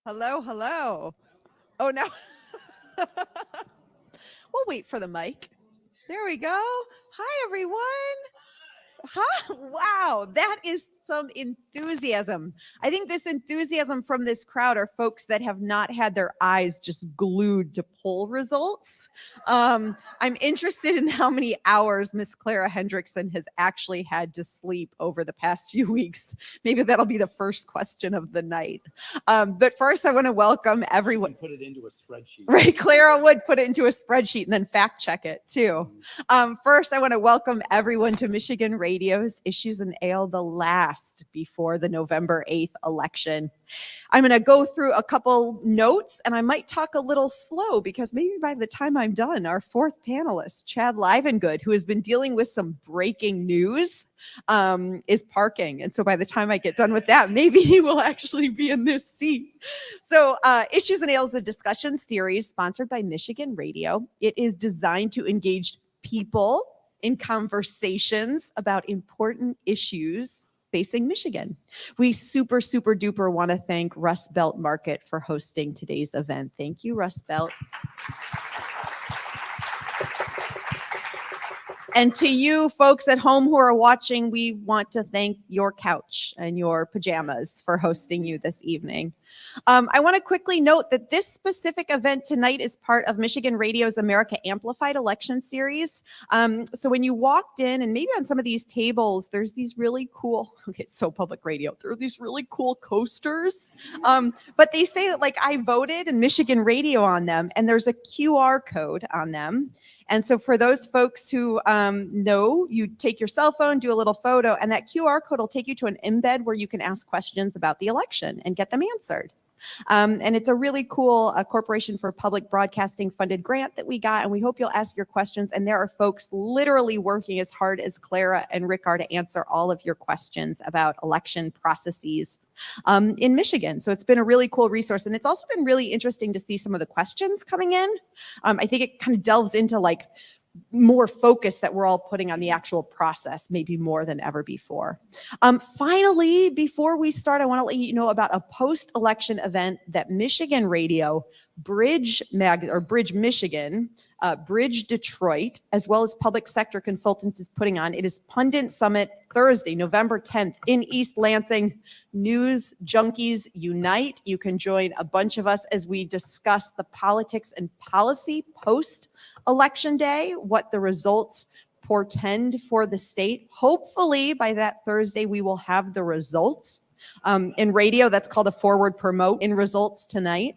Hello, hello. Oh, no. We'll wait for the mic. There we go. Hi, everyone. Huh? Wow, that is some enthusiasm. I think this enthusiasm from this crowd are folks that have not had their eyes just glued to poll results. I'm interested in how many hours Miss Clara Hendrickson has actually had to sleep over the past few weeks. Maybe that'll be the first question of the night. But first, I want to welcome everyone. Put it into a spreadsheet. Right, Clara would put it into a spreadsheet and then fact check it too. First, I want to welcome everyone to Michigan Radio's Issues and Ale, the last before the November 8th election. I'm going to go through a couple notes and I might talk a little slow because maybe by the time I'm done, our fourth panelist, Chad Livengood, who has been dealing with some breaking news, is parking. And so by the time I get done with that, maybe he will actually be in this seat. So Issues and Ale is a discussion series sponsored by Michigan Radio. It is designed to engage people in conversations about important issues facing Michigan. We super duper want to thank Rust Belt Market for hosting today's event. Thank you, Rust Belt. And to you folks at home who are watching, we want to thank your couch and your pajamas for hosting you this evening. I want to quickly note that this specific event tonight is part of Michigan Radio's America Amplified election series. So when you walked in, and maybe on some of these tables, there's these really cool, okay, so public radio, there are these really cool coasters. But they say that like I voted and Michigan Radio on them, and there's a QR code on them. And so for those folks who know, you take your cell phone, do a little photo, and that QR code will take you to an embed where you can ask questions about the election and get them answered. And it's a really cool Corporation for Public Broadcasting funded grant that we got, and we hope you'll ask your questions. And there are folks literally working as hard as Clara and Rick are to answer all of your questions about election processes in Michigan. So it's been a really cool resource. And it's also been really interesting to see some of the questions coming in. I think it kind of delves into like more focus that we're all putting on the actual process, maybe more than ever before. Finally, before we start, I want to let you know about a post-election event that Michigan Radio, Bridge Michigan, Bridge Detroit, as well as Public Sector Consultants is putting on. It is Pundit Summit Thursday, November 10th in East Lansing. News Junkies Unite. You can join a bunch of us as we discuss the politics and policy post-election day, what the results portend for the state. Hopefully by that Thursday, we will have the results. In radio, that's called a forward promote in results tonight.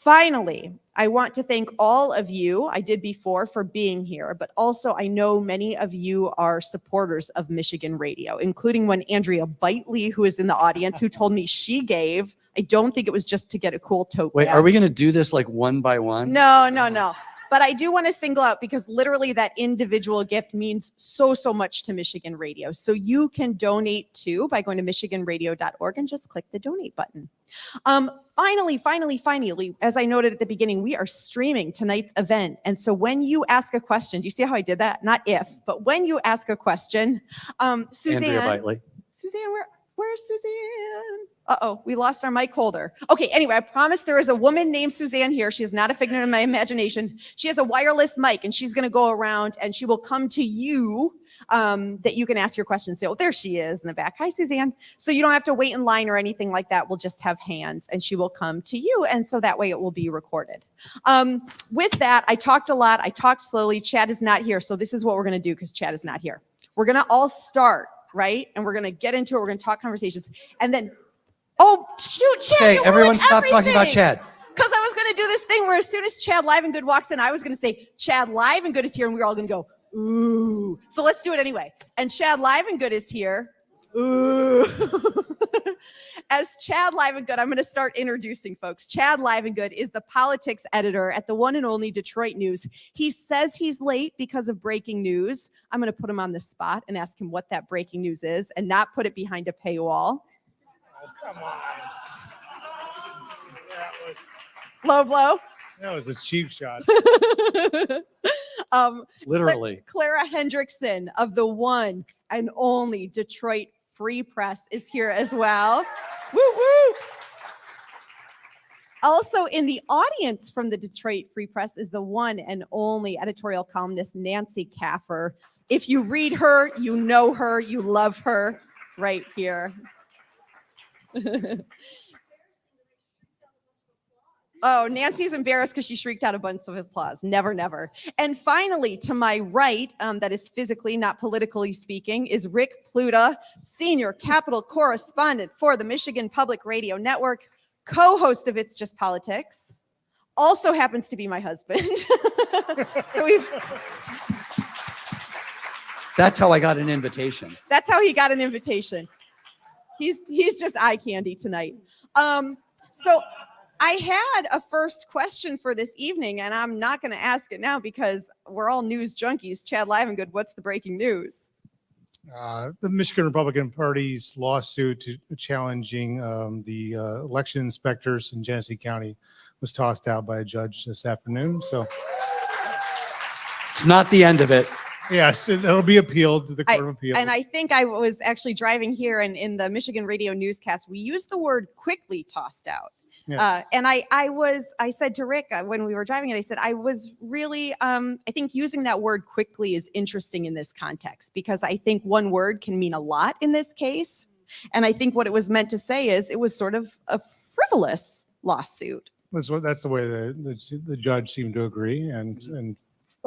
Finally, I want to thank all of you, I did before, for being here, but also I know many of you are supporters of Michigan Radio, including one Andrea Bitely, who is in the audience, who told me she gave. I don't think it was just to get a cool tote Wait, bag. are we going to do this like one by one? No. But I do want to single out, because literally that individual gift means so much to Michigan Radio. So you can donate too by going to michiganradio.org and just click the donate button. Finally, as I noted at the beginning, we are streaming tonight's event. And so when you ask a question, do you see how I did that? Not if, but when you ask a question, Suzanne. Andrea Bitely. Suzanne, where's Suzanne? Uh-oh, we lost our mic holder. Okay, anyway, I promise there is a woman named Suzanne here. She is not a figment of my imagination. She has a wireless mic, and she's going to go around, and she will come to you that you can ask your questions. So there she is in the back. Hi, Suzanne. So you don't have to wait in line or anything like that. We'll just have hands, and she will come to you, and so that way it will be recorded. With that, I talked a lot. I talked slowly. Chad is not here, so this is what we're going to do, because Chad is not here. We're going to all start, right? And we're going to get into it. We're going to talk conversations, and then oh, shoot, Chad. Okay, everyone stop talking about Chad. Because I was going to do this thing where as soon as Chad Livengood walks in, I was going to say, Chad Livengood is here, and we were all going to go, ooh. So let's do it anyway. And Chad Livengood is here. Ooh. As Chad Livengood, I'm going to start introducing folks. Chad Livengood is the politics editor at the one and only Detroit News. He says he's late because of breaking news. I'm going to put him on the spot and ask him what that breaking news is and not put it behind a paywall. Oh, come on. Low blow. That was a cheap shot. Literally. Clara Hendrickson of the one and only Detroit Free Press is here as well. Woo woo. Also in the audience from the Detroit Free Press is the one and only editorial columnist Nancy Kaffer. If you read her, you know her, you love her, right here. Oh, Nancy's embarrassed because she shrieked out a bunch of applause. Never, never. And finally, to my right, that is physically, not politically speaking, is Rick Pluta, senior Capitol correspondent for the Michigan Public Radio Network, co-host of It's Just Politics, also happens to be my husband. That's how I got an invitation. That's how he got an invitation. He's just eye candy tonight. So I had a first question for this evening, and I'm not going to ask it now because we're all news junkies. Chad Livengood, what's the breaking news? The Michigan Republican Party's lawsuit challenging the election inspectors in Genesee County was tossed out by a judge this afternoon. So it's not the end of it. Yes, it'll be appealed to the Court of Appeals. And I think I was actually driving here, and in the Michigan radio newscast, we used the word quickly tossed out. Yeah. And I said to Rick when we were driving it, I said, I was really, I think using that word quickly is interesting in this context, because I think one word can mean a lot in this case. And I think what it was meant to say is it was sort of a frivolous lawsuit. That's the way the judge seemed to agree. And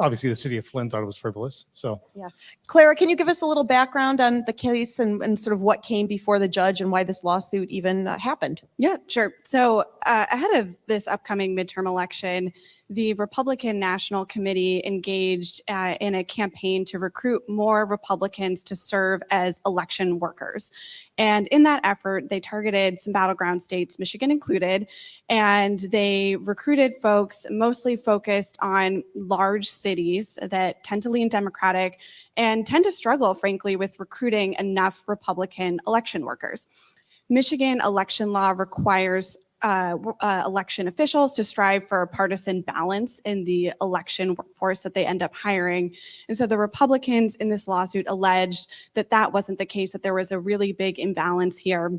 obviously the city of Flint thought it was frivolous. So yeah. Clara, can you give us a little background on the case and sort of what came before the judge and why this lawsuit even happened? Yeah, sure. So ahead of this upcoming midterm election, the Republican National Committee engaged in a campaign to recruit more Republicans to serve as election workers. And in that effort, they targeted some battleground states, Michigan included, and they recruited folks mostly focused on large cities that tend to lean Democratic and tend to struggle, frankly, with recruiting enough Republican election workers. Michigan election law requires election officials to strive for a partisan balance in the election workforce that they end up hiring. And so the Republicans in this lawsuit alleged that that wasn't the case, that there was a really big imbalance here.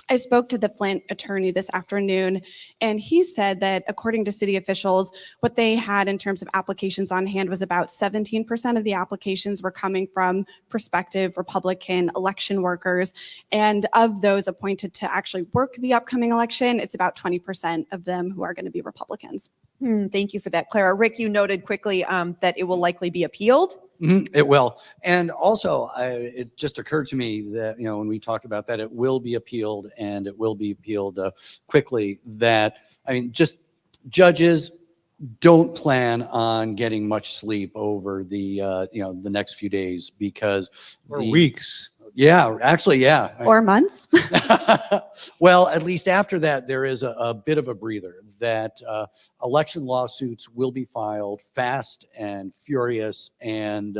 I spoke to the Flint attorney this afternoon, and he said that according to city officials, what they had in terms of applications on hand was about 17% of the applications were coming from prospective Republican election workers. And of those appointed to actually work the upcoming election, it's about 20% of them who are going to be Republicans. Thank you for that, Clara. Rick, you noted quickly that it will likely be appealed. It will. And also, it just occurred to me that, when we talk about that, it will be appealed, and it will be appealed quickly, that, just judges don't plan on getting much sleep over the the next few days because Or weeks. Yeah, actually, yeah. Or months. Well, at least after that, there is a bit of a breather that election lawsuits will be filed fast and furious, and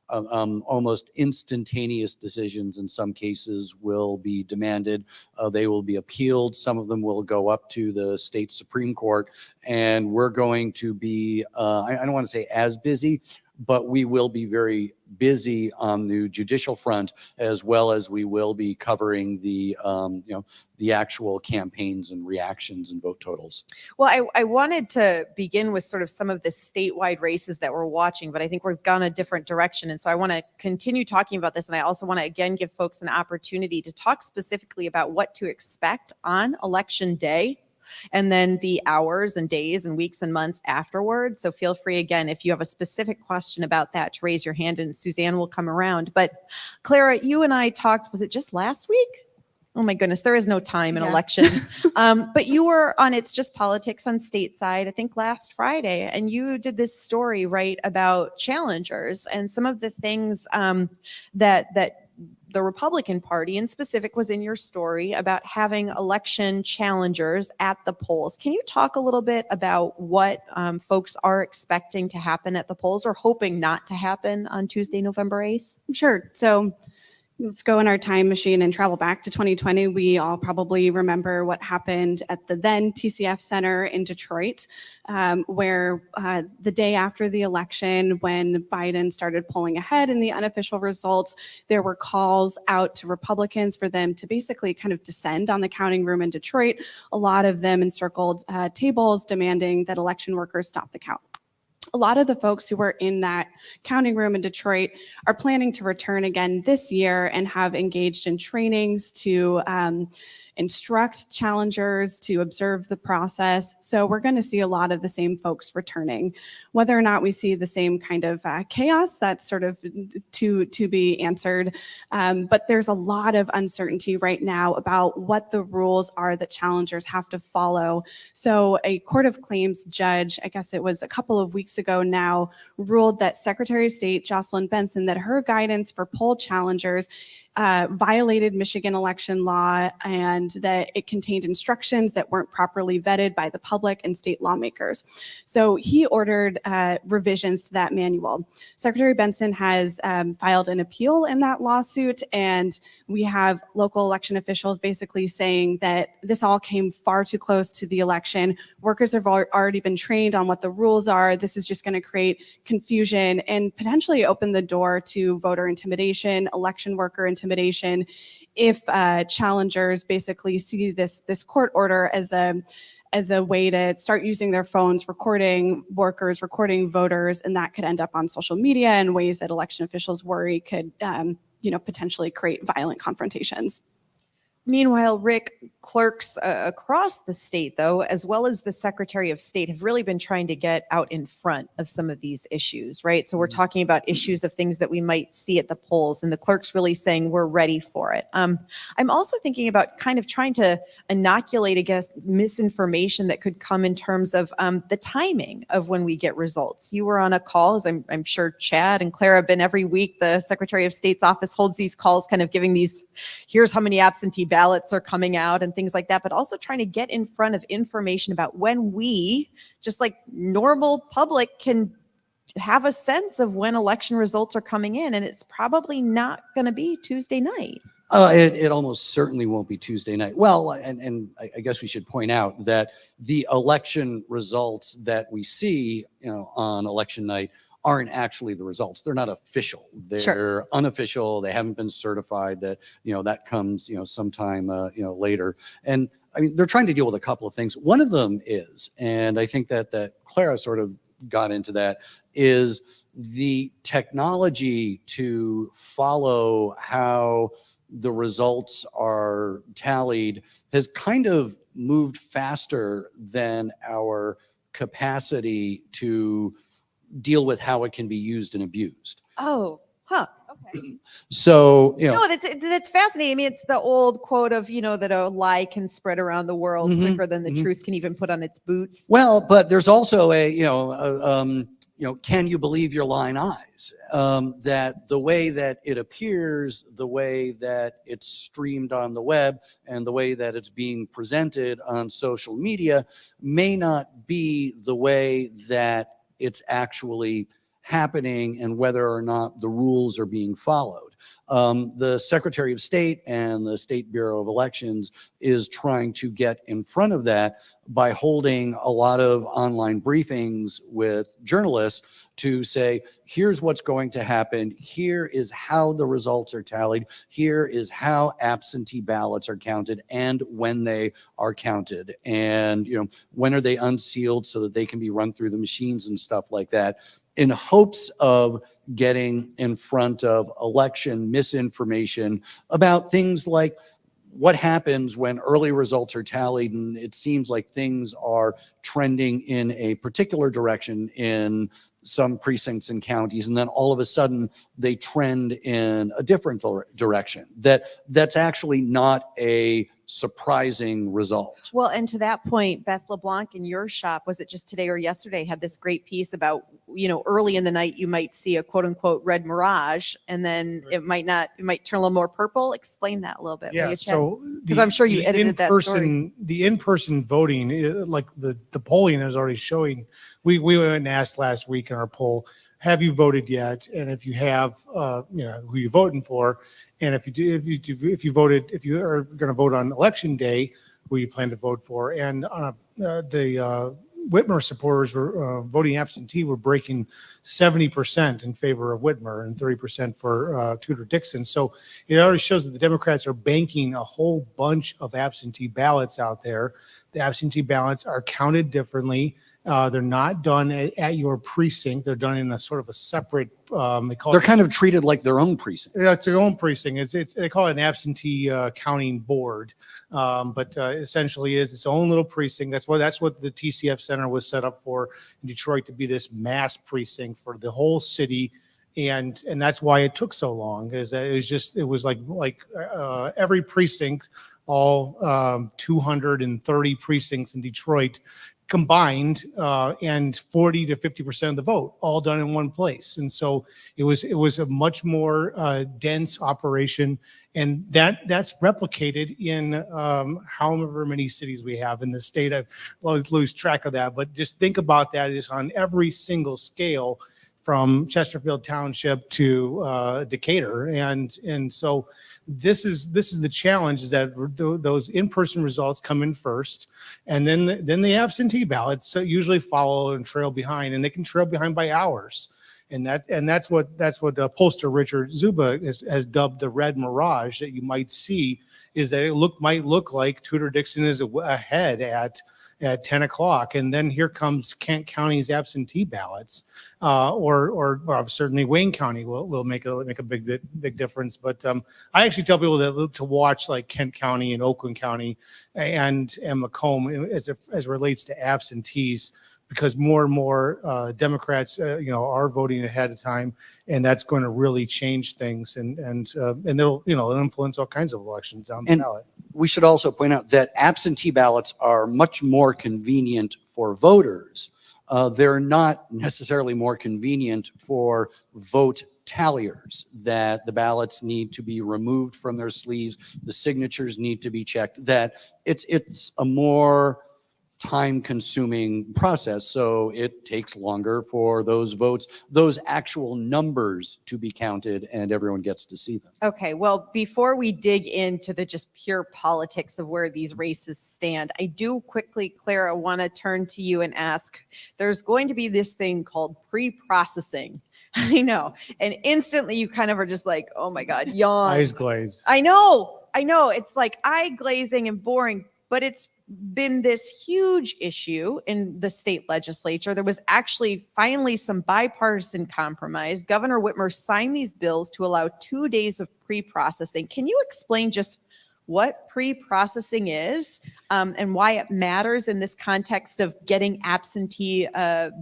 almost instantaneous decisions in some cases will be demanded. They will be appealed. Some of them will go up to the state Supreme Court, and we're going to be, I don't want to say as busy, but we will be very busy on the judicial front, as well as we will be covering the the actual campaigns and reactions and vote totals. Well, I wanted to begin with sort of some of the statewide races that we're watching, but I think we've gone a different direction. And so I want to continue talking about this. And I also want to, again, give folks an opportunity to talk specifically about what to expect on election day, and then the hours and days and weeks and months afterwards. So feel free, again, if you have a specific question about that, to raise your hand and Suzanne will come around. But Clara, you and I talked, was it just last week? Oh my goodness, there is no time in election. But you were on It's Just Politics on Stateside, I think last Friday, and you did this story, right, about challengers and some of the things that the Republican Party in specific was in your story about having election challengers at the polls. Can you talk a little bit about what folks are expecting to happen at the polls or hoping not to happen on Tuesday, November 8th? Sure. So let's go in our time machine and travel back to 2020. We all probably remember what happened at the then TCF Center in Detroit, where the day after the election, when Biden started pulling ahead in the unofficial results, there were calls out to Republicans for them to basically kind of descend on the counting room in Detroit. A lot of them encircled tables demanding that election workers stop the count. A lot of the folks who were in that counting room in Detroit are planning to return again this year and have engaged in trainings to instruct challengers, to observe the process. So we're going to see a lot of the same folks returning. Whether or not we see the same kind of chaos, that's sort of to be answered. But there's a lot of uncertainty right now about what the rules are that challengers have to follow. So a Court of Claims judge, I guess it was a couple of weeks ago now, ruled that Secretary of State Jocelyn Benson, that her guidance for poll challengers violated Michigan election law, and that it contained instructions that weren't properly vetted by the public and state lawmakers. So he ordered revisions to that manual. Secretary Benson has filed an appeal in that lawsuit, and we have local election officials basically saying that this all came far too close to the election. Workers have already been trained on what the rules are. This is just going to create confusion and potentially open the door to voter intimidation, election worker intimidation, if challengers basically see this court order as a way to start using their phones, recording workers, recording voters, and that could end up on social media in ways that election officials worry could potentially create violent confrontations. Meanwhile, Rick, clerks across the state, though, as well as the Secretary of State, have really been trying to get out in front of some of these issues, right? So we're talking about issues of things that we might see at the polls, and the clerks really saying we're ready for it. I'm also thinking about kind of trying to inoculate against misinformation that could come in terms of the timing of when we get results. You were on a call, as I'm sure Chad and Clara have been every week. The Secretary of State's office holds these calls, kind of giving these, here's how many absentee ballots are coming out and things like that, but also trying to get in front of information about when we, just like normal public, can have a sense of when election results are coming in. And it's probably not going to be Tuesday night. It almost certainly won't be Tuesday night. Well, and I guess we should point out that the election results that we see, on election night aren't actually the results. They're not official. They're unofficial. They haven't been certified. That that comes sometime later. And I mean, they're trying to deal with a couple of things. One of them is, and I think that Clara sort of got into that, is the technology to follow how the results are tallied has kind of moved faster than our capacity to deal with how it can be used and abused. Oh, huh. Okay. So, you know, No, that's fascinating. I mean, it's the old quote of, that a lie can spread around the world Mhm, quicker than the mhm. truth can even put on its boots. Well, but there's also can you believe your lying eyes? That the way that it appears, the way that it's streamed on the web, and the way that it's being presented on social media may not be the way that it's actually happening, and whether or not the rules are being followed. The Secretary of State and the State Bureau of Elections is trying to get in front of that by holding a lot of online briefings with journalists to say, here's what's going to happen. Here is how the results are tallied. Here is how absentee ballots are counted and when they are counted. And, when are they unsealed so that they can be run through the machines and stuff like that, in hopes of getting in front of election misinformation about things like what happens when early results are tallied and it seems like things are trending in a particular direction in some precincts and counties, and then all of a sudden they trend in a different direction. That's actually not a surprising result. Well, and to that point, Beth LeBlanc in your shop, was it just today or yesterday, had this great piece about, early in the night, you might see a quote unquote red mirage, and then it might turn a little more purple. Explain that a little bit. Yeah, so because I'm sure you edited that story. The in-person voting, like the polling is already showing. We went and asked last week in our poll, have you voted yet? And if you have, who you voting for? And if you voted, if you are going to vote on election day, who you plan to vote for? And the Whitmer supporters were voting absentee were breaking 70% in favor of Whitmer and 30% for Tudor Dixon. So it already shows that the Democrats are banking a whole bunch of absentee ballots out there. The absentee ballots are counted differently. They're not done at your precinct. They're done in a sort of a separate. They're kind of treated like their own precinct. Yeah, it's their own precinct. They call it an absentee counting board, but essentially is its own little precinct. That's what the TCF Center was set up for in Detroit, to be this mass precinct for the whole city. And that's why it took so long, is that it was like every precinct, all 230 precincts in Detroit combined, and 40 to 50% of the vote all done in one place. And so it was a much more dense operation, and that's replicated in however many cities we have in the state. I always lose track of that, but just think about that is on every single scale, from Chesterfield Township to Decatur, and so this is the challenge, is that those in-person results come in first, and then the absentee ballots usually follow and trail behind, and they can trail behind by hours, and that's what pollster Richard Zuba has dubbed the red mirage that you might see, is that it might look like Tudor Dixon is ahead at 10 o'clock. And then here comes Kent County's absentee ballots, or certainly Wayne County will make a big difference. But I actually tell people to watch like Kent County and Oakland County and Macomb as it relates to absentees, because more and more Democrats, are voting ahead of time, and that's going to really change things, and it'll influence all kinds of elections down the ballot. We should also point out that absentee ballots are much more convenient for voters. They're not necessarily more convenient for vote talliers, that the ballots need to be removed from their sleeves, the signatures need to be checked, that it's a more time-consuming process, so it takes longer for those votes, those actual numbers, to be counted, and everyone gets to see them. Okay, well, before we dig into the just pure politics of where these races stand, I do quickly, Clara, want to turn to you and ask, there's going to be this thing called pre-processing. I know, and instantly you kind of are just like, oh my God, yawn. Eyes glazed. I know, it's like eye glazing and boring, but it's been this huge issue in the state legislature. There was actually finally some bipartisan compromise. Governor Whitmer signed these bills to allow 2 days of pre-processing. Can you explain just what pre-processing is, and why it matters in this context of getting absentee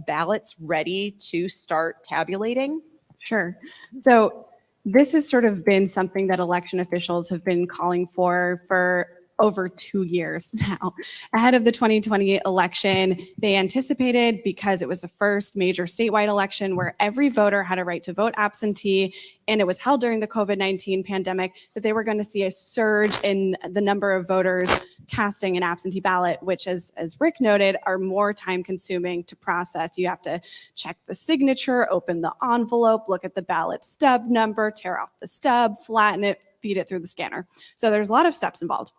ballots ready to start tabulating? Sure. So this has sort of been something that election officials have been calling for over 2 years now. Ahead of the 2020 election, they anticipated, because it was the first major statewide election where every voter had a right to vote absentee, and it was held during the COVID-19 pandemic, that they were going to see a surge in the number of voters casting an absentee ballot, which, as Rick noted, are more time consuming to process. You have to check the signature, open the envelope, look at the ballot stub number, tear off the stub, flatten it, feed it through the scanner. So there's a lot of steps involved.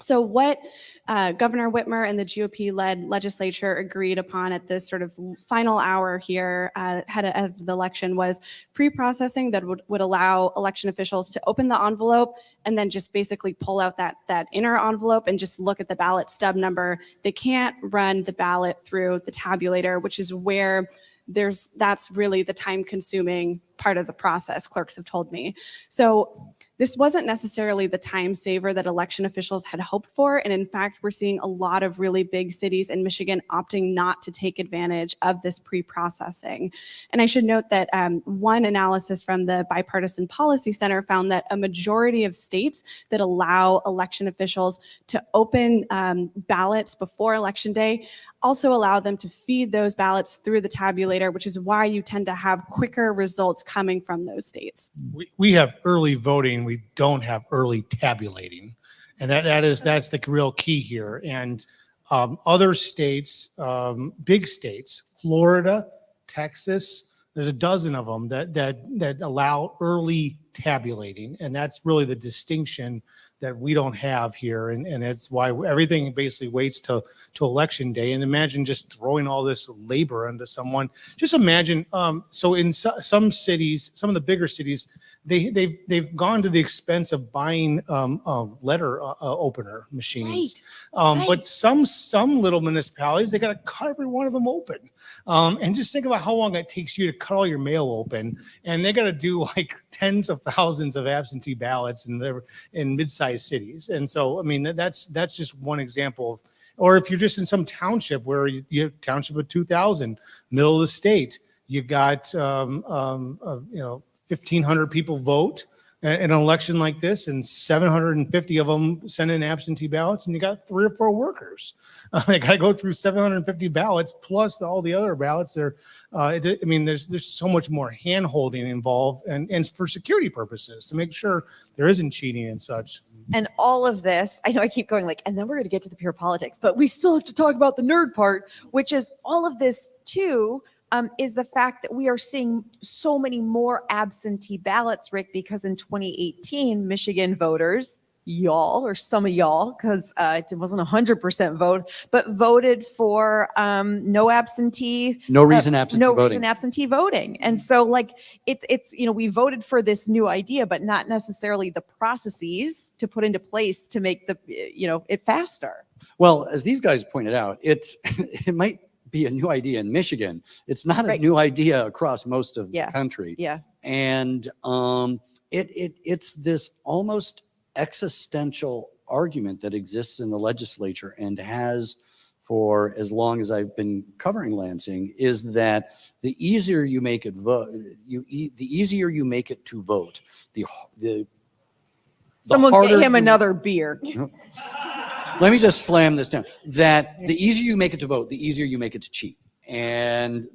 So what Governor Whitmer and the GOP-led legislature agreed upon at this sort of final hour here ahead of the election was pre-processing that would allow election officials to open the envelope and then just basically pull out that inner envelope and just look at the ballot stub number. They can't run the ballot through the tabulator, which is where that's really the time-consuming part of the process, clerks have told me. So this wasn't necessarily the time saver that election officials had hoped for. And in fact, we're seeing a lot of really big cities in Michigan opting not to take advantage of this pre-processing. And I should note that one analysis from the Bipartisan Policy Center found that a majority of states that allow election officials to open ballots before Election Day also allow them to feed those ballots through the tabulator, which is why you tend to have quicker results coming from those states. We have early voting. We don't have early tabulating. And that's the real key here. And other states, big states, Florida, Texas, there's a dozen of them that allow early tabulating. And that's really the distinction that we don't have here. And that's why everything basically waits to election day. And imagine just throwing all this labor into someone. Just imagine, so in some cities, some of the bigger cities, they've gone to the expense of buying letter opener machines. Right. But some little municipalities, they got to cut every one of them open. And just think about how long it takes you to cut all your mail open. And they got to do like tens of thousands of absentee ballots in mid-sized cities. And so, I mean, that's just one example of, or if you're just in some township where you have township of 2,000, middle of the state, you got, 1,500 people vote in an election like this, and 750 of them send in absentee ballots, and you got 3 or 4 workers. They got to go through 750 ballots plus all the other ballots. There's so much more hand-holding involved, and for security purposes to make sure there isn't cheating and such. And all of this, I know I keep going and then we're going to get to the pure politics, but we still have to talk about the nerd part, which is all of this too, is the fact that we are seeing so many more absentee ballots, Rick, because in 2018, Michigan voters, y'all, or some of y'all, because it wasn't 100% vote, but voted for no absentee. No reason absentee voting. Reason absentee voting. And so it's we voted for this new idea, but not necessarily the processes to put into place to make it faster. Well, as these guys pointed out, it might be a new idea in Michigan. It's not a new idea across most of the country. Yeah. And it's this almost existential argument that exists in the legislature and has for as long as I've been covering Lansing, is that the easier you make it vote, the easier you make it to vote, the Someone harder get him another beer. Let me just slam this down. That the easier you make it to vote, the easier you make it to cheat. And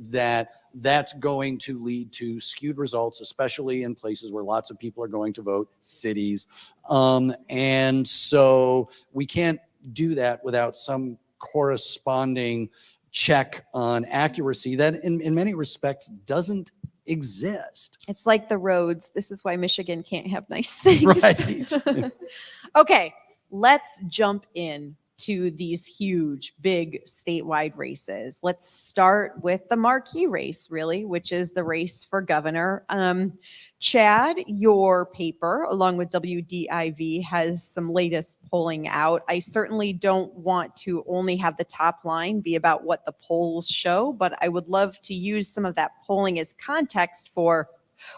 that's going to lead to skewed results, especially in places where lots of people are going to vote, cities. And so we can't do that without some corresponding check on accuracy that in many respects doesn't exist. It's like the roads. This is why Michigan can't have nice things. Right. Okay, let's jump in to these huge, big statewide races. Let's start with the marquee race, really, which is the race for governor. Chad, your paper, along with WDIV, has some latest polling out. I certainly don't want to only have the top line be about what the polls show, but I would love to use some of that polling as context for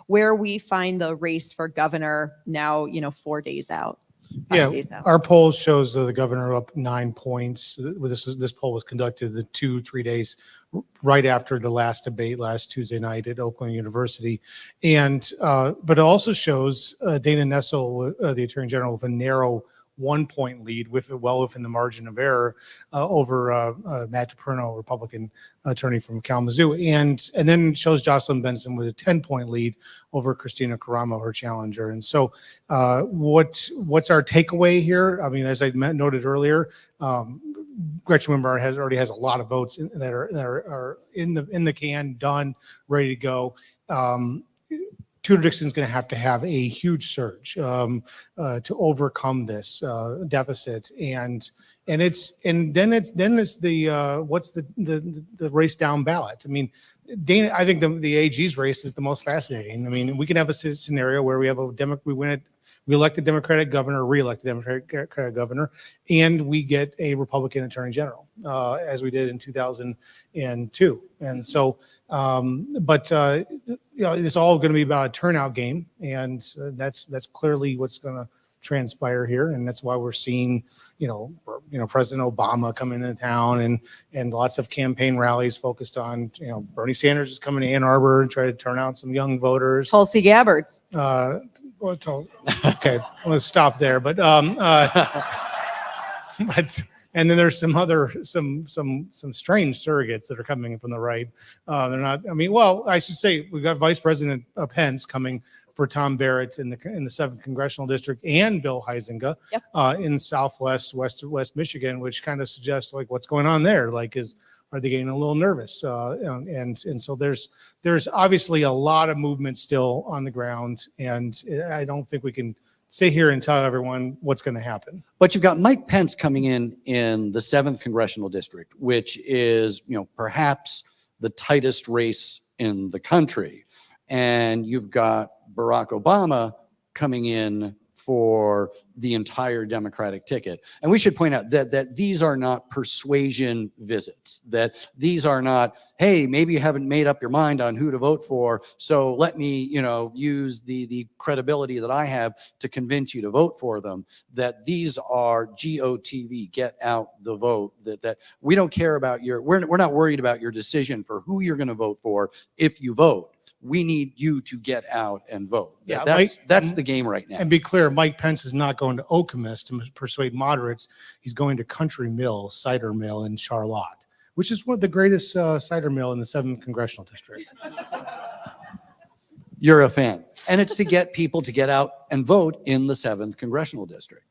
where we find the race for governor now, 4 days out. Yeah, days out. our poll shows the governor up 9 points. This poll was conducted the 2-3 days right after the last debate last Tuesday night at Oakland University, and but it also shows Dana Nessel, the Attorney General, with a narrow 1-point lead well within the margin of error over Matt DePerno, Republican attorney from Kalamazoo, and then shows Jocelyn Benson with a 10-point lead over Christina Caramo, her challenger. And so, what's our takeaway here? I mean, as I noted earlier, Gretchen Whitmer already has a lot of votes that are in the can, done, ready to go. Tudor Dixon's going to have a huge surge to overcome this deficit, and then it's the what's the race down ballot. I mean, Dana, I think the AG's race is the most fascinating. I mean, we can have a scenario where we have we elect a Democratic governor, re-elect a Democratic governor, and we get a Republican attorney general, as we did in 2002. And so, it's all going to be about a turnout game, and that's clearly what's going to transpire here, and that's why we're seeing, President Obama coming into town, and lots of campaign rallies focused on, Bernie Sanders is coming to Ann Arbor and try to turn out some young voters. Tulsi Gabbard. Okay, let's stop there. But and then there's some strange surrogates that are coming from the right. They're not. I mean, well, I should say we've got Vice President Pence coming for Tom Barrett in the 7th congressional district, and Bill Huizenga in Southwest West Michigan, which kind of suggests like what's going on there. Like, are they getting a little nervous? And so there's obviously a lot of movement still on the ground, and I don't think we can sit here and tell everyone what's going to happen. But you've got Mike Pence coming in the 7th congressional district, which is, perhaps the tightest race in the country. And you've got Barack Obama coming in for the entire Democratic ticket. And we should point out that these are not persuasion visits, that these are not, hey, maybe you haven't made up your mind on who to vote for, so let me, use the credibility that I have to convince you to vote for them. That these are GOTV, get out the vote, that we don't care about we're not worried about your decision for who you're going to vote for if you vote. We need you to get out and vote. Yeah, that's the game right now. And be clear, Mike Pence is not going to Okemos to persuade moderates. He's going to Country Mill Cider Mill in Charlotte, which is one of the greatest cider mill in the 7th congressional district. You're a fan. And it's to get people to get out and vote in the 7th congressional district.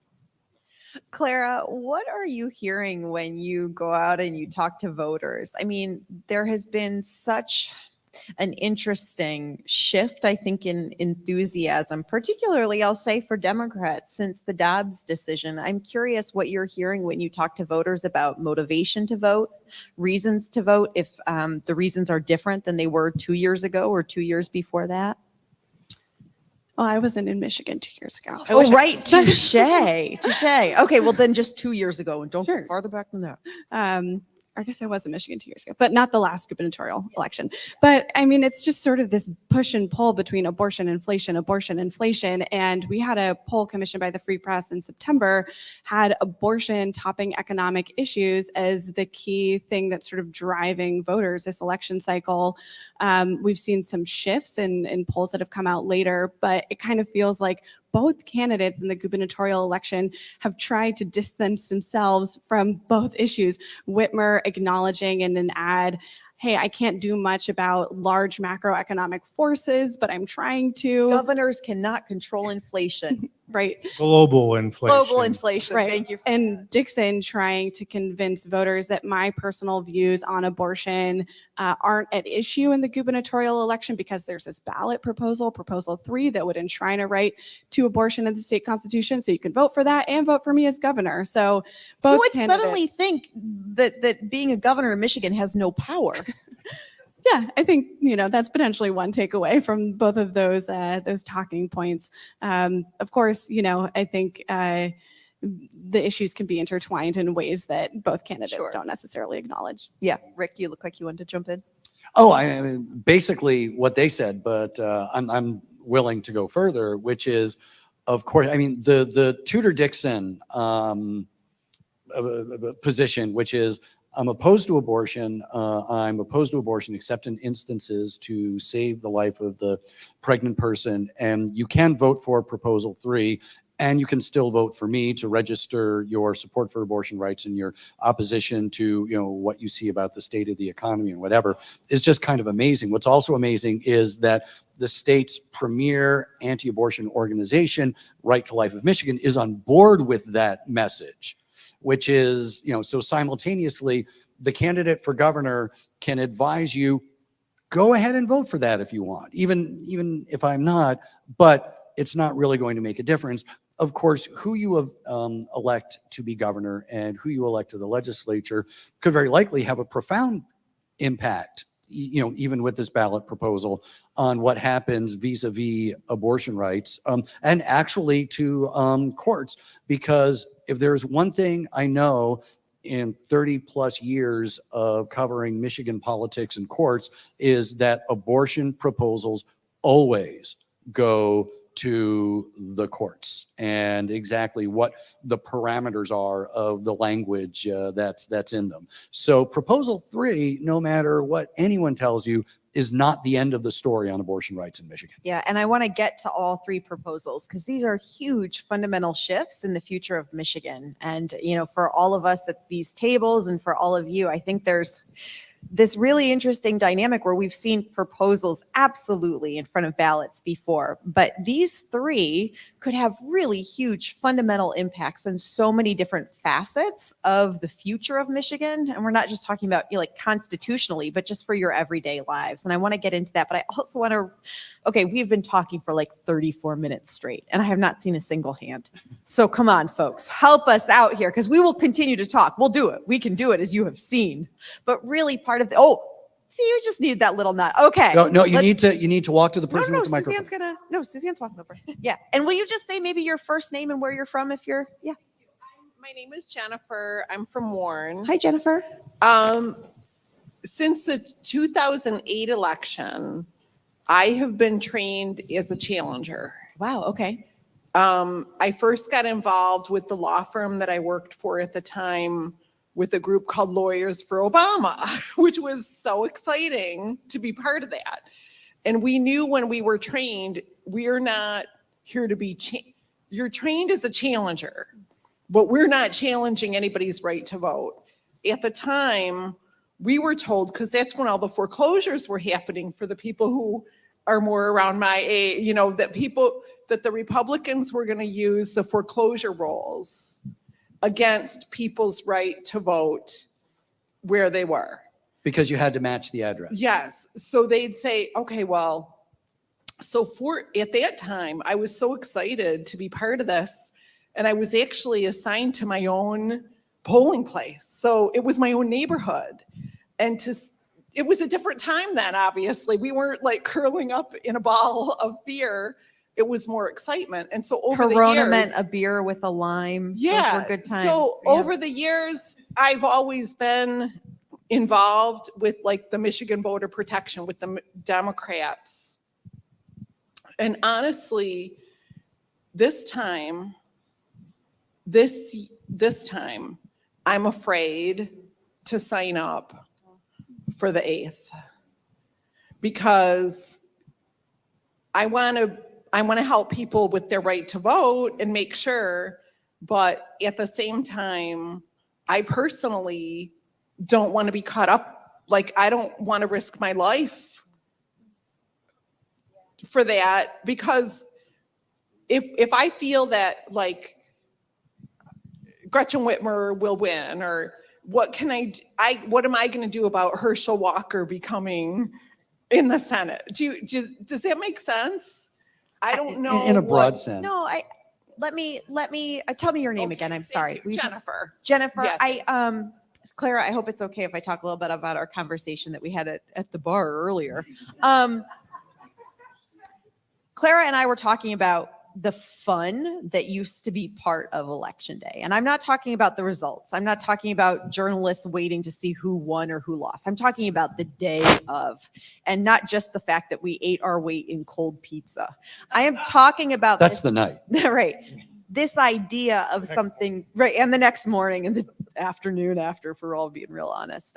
Clara, what are you hearing when you go out and you talk to voters? I mean, there has been such an interesting shift, I think, in enthusiasm, particularly, I'll say, for Democrats since the Dobbs decision. I'm curious what you're hearing when you talk to voters about motivation to vote, reasons to vote, if the reasons are different than they were 2 years ago or 2 years before that. Well, I wasn't in Michigan 2 years ago. Oh, right. Touche. Okay, well, then just 2 years ago, and don't go farther back than that. I guess I was in Michigan 2 years ago, but not the last gubernatorial election. But I mean, it's just sort of this push and pull between abortion, inflation. And we had a poll commissioned by the Free Press in September, had abortion topping economic issues as the key thing that's sort of driving voters this election cycle. We've seen some shifts in polls that have come out later, but it kind of feels like both candidates in the gubernatorial election have tried to distance themselves from both issues. Whitmer acknowledging in an ad, hey, I can't do much about large macroeconomic forces, but I'm trying to. Governors cannot control inflation. Right. Global inflation. Right. Thank you. And Dixon trying to convince voters that my personal views on abortion aren't at issue in the gubernatorial election because there's this ballot proposal 3, that would enshrine a right to abortion in the state constitution. So you can vote for that and vote for me as governor. So both you would candidates suddenly think that being a governor in Michigan has no power. Yeah, I think, that's potentially one takeaway from both of those talking points. Of course, I think the issues can be intertwined in ways that both candidates don't necessarily acknowledge. Yeah. Rick, you look like you wanted to jump in. Oh, I mean, basically what they said, but I'm willing to go further, which is Of course, I mean, the Tudor-Dixon position, which is I'm opposed to abortion. I'm opposed to abortion except in instances to save the life of the pregnant person. And you can vote for Proposal 3, and you can still vote for me to register your support for abortion rights and your opposition to, what you see about the state of the economy and whatever. It's just kind of amazing. What's also amazing is that the state's premier anti-abortion organization, Right to Life of Michigan, is on board with that message, which is, so simultaneously, the candidate for governor can advise you, go ahead and vote for that if you want, even if I'm not, but it's not really going to make a difference. Of course, who you elect to be governor and who you elect to the legislature could very likely have a profound impact, even with this ballot proposal, on what happens vis-a-vis abortion rights, and actually to courts. Because if there's one thing I know in 30 plus years of covering Michigan politics and courts, is that abortion proposals always go to the courts, and exactly what the parameters are of the language that's in them. So Proposal 3, no matter what anyone tells you, is not the end of the story on abortion rights in Michigan. Yeah, and I want to get to all 3 proposals because these are huge fundamental shifts in the future of Michigan. And, for all of us at these tables and for all of you, I think there's this really interesting dynamic where we've seen proposals absolutely in front of ballots before, but these 3 could have really huge fundamental impacts on so many different facets of the future of Michigan. And we're not just talking about constitutionally, but just for your everyday lives. And I want to get into that, but I also want to, we've been talking for like 34 minutes straight and I have not seen a single hand. So come on, folks, help us out here because we will continue to talk. We'll do it. We can do it, as you have seen. But really part of the, see, you just need that little nut. Okay. No, you need to walk to the person with the microphone. Suzanne's walking over. Yeah. And will you just say maybe your first name and where you're from if you're, yeah. My name is Jennifer. I'm from Warren. Hi, Jennifer. Since the 2008 election, I have been trained as a challenger. Wow. Okay. I first got involved with the law firm that I worked for at the time with a group called Lawyers for Obama, which was so exciting to be part of that. And we knew when we were trained, we're not here to be, you're trained as a challenger, but we're not challenging anybody's right to vote. At the time, we were told, because that's when all the foreclosures were happening for the people who are more around my age, that the Republicans were going to use the foreclosure rolls against people's right to vote where they were. Because you had to match the address. Yes. So they'd say, okay, well, at that time, I was so excited to be part of this. And I was actually assigned to my own polling place. So it was my own neighborhood. And it was a different time then, obviously. We weren't like curling up in a ball of fear. It was more excitement. And so over Corona the years, meant a beer with a lime. Yeah. Those were good times. So over the years, I've always been involved with like the Michigan voter protection with the Democrats. And honestly, this time, I'm afraid to sign up for the 8th because I want to help people with their right to vote and make sure, but at the same time, I personally don't want to be caught up. Like, I don't want to risk my life for that, because if I feel that like Gretchen Whitmer will win, or what am I going to do about Herschel Walker becoming in the Senate? Does that make sense? I don't know. In a broad sense. No, let me tell me your name again. I'm sorry. Jennifer. Jennifer, Yes. Clara, I hope it's okay if I talk a little bit about our conversation that we had at the bar earlier. Clara and I were talking about the fun that used to be part of election day. And I'm not talking about the results. I'm not talking about journalists waiting to see who won or who lost. I'm talking about the day of, and not just the fact that we ate our weight in cold pizza. I am talking about That's the night. right. This idea of something, right, and the next morning and the afternoon after, if we're all being real honest.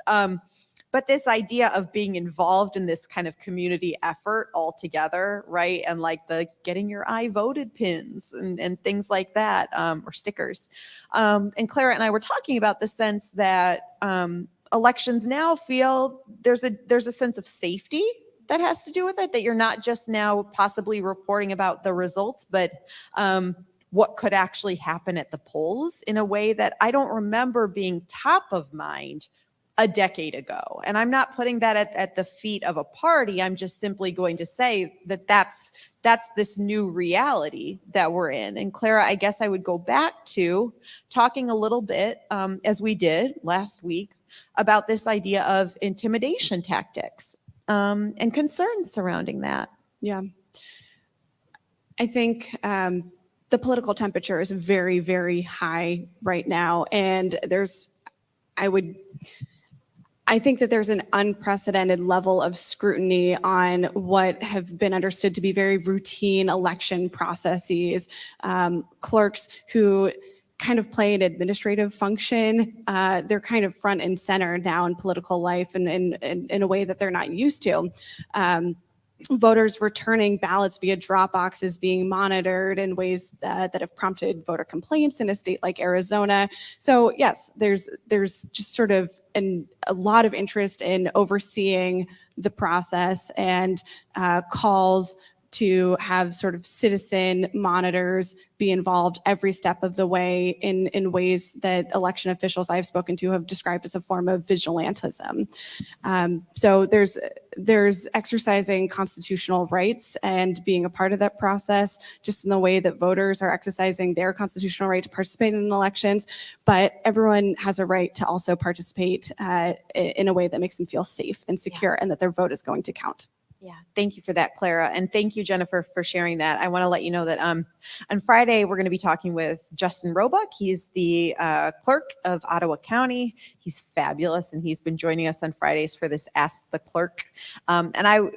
But this idea of being involved in this kind of community effort all together, right? And like the getting your I voted pins and things like that, or stickers. And Clara and I were talking about the sense that elections now feel there's a sense of safety that has to do with it, that you're not just now possibly reporting about the results, but what could actually happen at the polls in a way that I don't remember being top of mind a decade ago. And I'm not putting that at the feet of a party. I'm just simply going to say that that's this new reality that we're in. And Clara, I guess I would go back to talking a little bit, as we did last week, about this idea of intimidation tactics and concerns surrounding that. Yeah. I think the political temperature is very, very high right now. And I think that there's an unprecedented level of scrutiny on what have been understood to be very routine election processes. Clerks who kind of play an administrative function, they're kind of front and center now in political life and in a way that they're not used to. Voters returning ballots via drop boxes being monitored in ways that have prompted voter complaints in a state like Arizona. So yes, there's just sort of a lot of interest in overseeing the process and calls to have sort of citizen monitors be involved every step of the way in ways that election officials I've spoken to have described as a form of vigilantism. So there's exercising constitutional rights and being a part of that process, just in the way that voters are exercising their constitutional right to participate in elections. But everyone has a right to also participate in a way that makes them feel safe and secure, and that their vote is going to count. Yeah, thank you for that, Clara. And thank you, Jennifer, for sharing that. I want to let you know that on Friday, we're going to be talking with Justin Roebuck. He's the clerk of Ottawa County. He's fabulous, and he's been joining us on Fridays for this Ask the Clerk.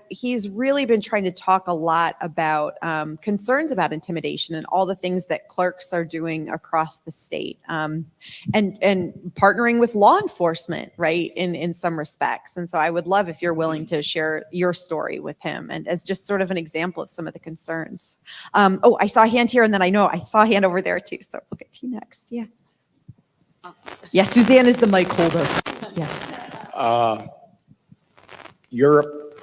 He's really been trying to talk a lot about concerns about intimidation and all the things that clerks are doing across the state, and partnering with law enforcement, right, in some respects. And so I would love if you're willing to share your story with him, and as just sort of an example of some of the concerns. I saw a hand here, and then I know I saw a hand over there too. So we'll get to you next. Yeah. Yeah, Suzanne is the mic holder. Yeah. Europe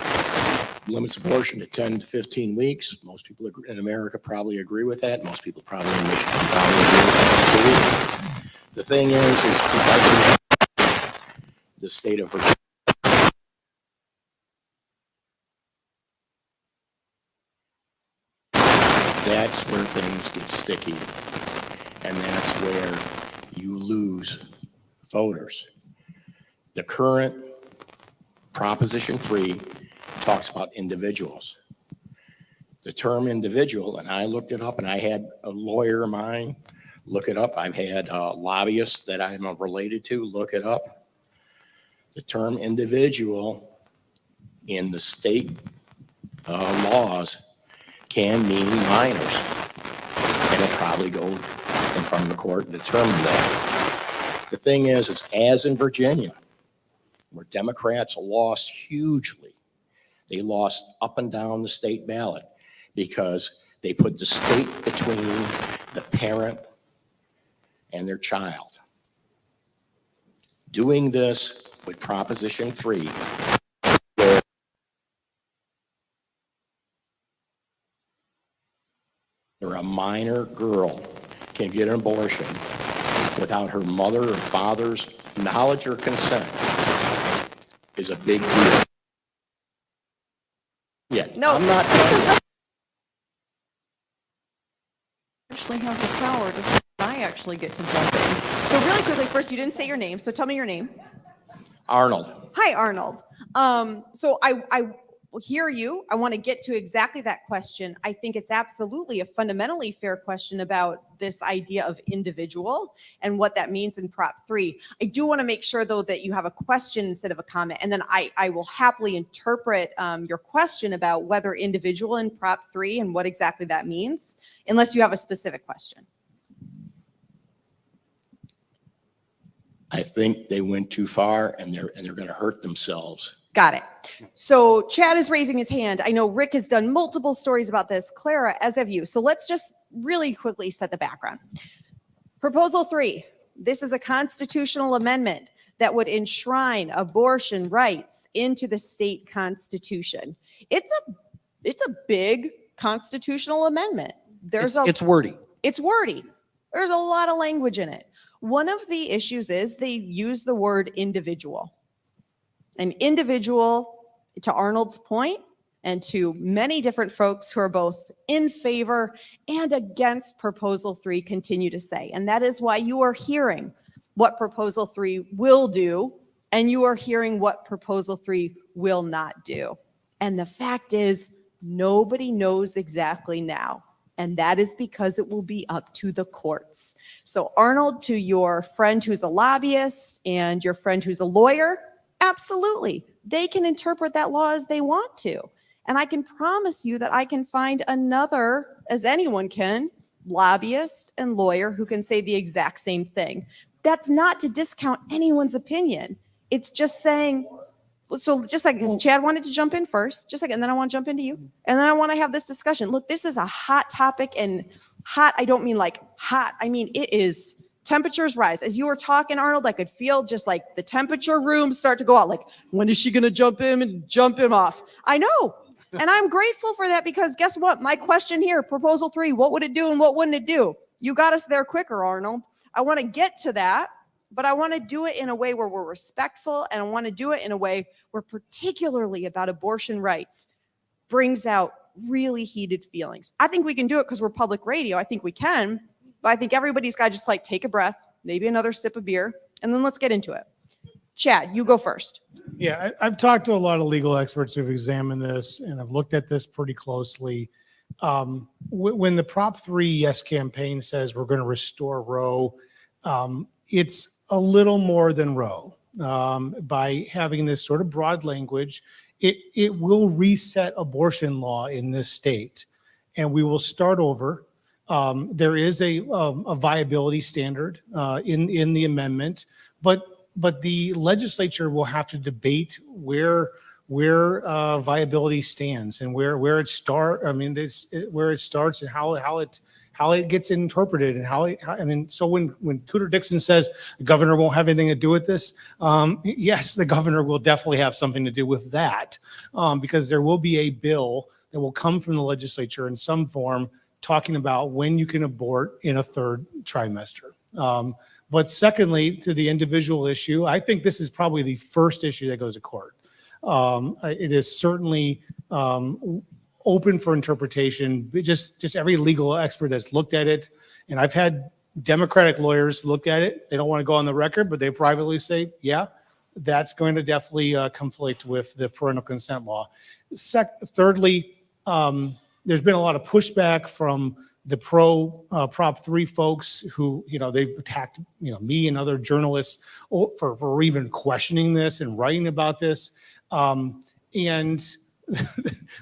limits abortion to 10 to 15 weeks. Most people in America probably agree with that. Most people probably in Michigan probably agree with that too. The thing is the state of Virginia. That's where things get sticky, and that's where you lose voters. The current Proposition 3 talks about individuals. The term individual, and I looked it up, and I had a lawyer of mine look it up. I've had lobbyists that I'm related to look it up. The term individual in the state laws can mean minors, and it'll probably go in front of the court and determine that. The thing is, it's as in Virginia, where Democrats lost hugely. They lost up and down the state ballot because they put the state between the parent and their child. Doing this with Proposition 3, where a minor girl can get an abortion without her mother or father's knowledge or consent, is a big deal. Yeah, No. I'm not. Actually have the power to I actually get to jump in. So really quickly, first, you didn't say your name, so tell me your name. Arnold. Hi, Arnold. So hear you. I want to get to exactly that question. I think it's absolutely a fundamentally fair question about this idea of individual and what that means in Prop 3. I do want to make sure, though, that you have a question instead of a comment, and then I will happily interpret your question about whether individual in Prop 3 and what exactly that means, unless you have a specific question. I think they went too far and they're going to hurt themselves. Got it. So Chad is raising his hand. I know Rick has done multiple stories about this. Clara, as have you. So let's just really quickly set the background. Proposal 3. This is a constitutional amendment that would enshrine abortion rights into the state constitution. It's a big constitutional amendment. It's wordy. It's wordy. There's a lot of language in it. One of the issues is they use the word individual. An individual, to Arnold's point, and to many different folks who are both in favor and against Proposal 3 continue to say. And that is why you are hearing what Proposal 3 will do, and you are hearing what Proposal 3 will not do. And the fact is, nobody knows exactly now. And that is because it will be up to the courts. So Arnold, to your friend who's a lobbyist and your friend who's a lawyer, absolutely, they can interpret that law as they want to. And I can promise you that I can find another, as anyone can, lobbyist and lawyer who can say the exact same thing. That's not to discount anyone's opinion. It's just saying, so just like Chad wanted to jump in first, just like, and then I want to jump into you. And then I want to have this discussion. Look, this is a hot topic, and hot, I don't mean like hot. I mean, it is, temperatures rise. As you were talking, Arnold, I could feel just like the temperature room start to go out. Like, when is she going to jump in and jump him off? I know. And I'm grateful for that, because guess what? My question here, Proposal 3, what would it do and what wouldn't it do? You got us there quicker, Arnold. I want to get to that, but I want to do it in a way where we're respectful, and I want to do it in a way where, particularly about abortion rights, brings out really heated feelings. I think we can do it because we're public radio. I think we can, but I think everybody's got to just like take a breath, maybe another sip of beer, and then let's get into it. Chad, you go first. Yeah, I've talked to a lot of legal experts who've examined this, and I've looked at this pretty closely. When the Prop 3 Yes campaign says we're going to restore Roe, it's a little more than Roe. By having this sort of broad language, it will reset abortion law in this state, and we will start over. There is a viability standard in the amendment, but the legislature will have to debate where viability stands and where it starts and how it gets interpreted and so when Tudor Dixon says the governor won't have anything to do with this, yes, the governor will definitely have something to do with that, because there will be a bill that will come from the legislature in some form talking about when you can abort in a third trimester. But secondly, to the individual issue, I think this is probably the first issue that goes to court. It is certainly open for interpretation. Just every legal expert that's looked at it, and I've had Democratic lawyers look at it. They don't want to go on the record, but they privately say, yeah, that's going to definitely conflict with the parental consent law. Thirdly, there's been a lot of pushback from the Prop 3 folks who, they've attacked, me and other journalists for even questioning this and writing about this. And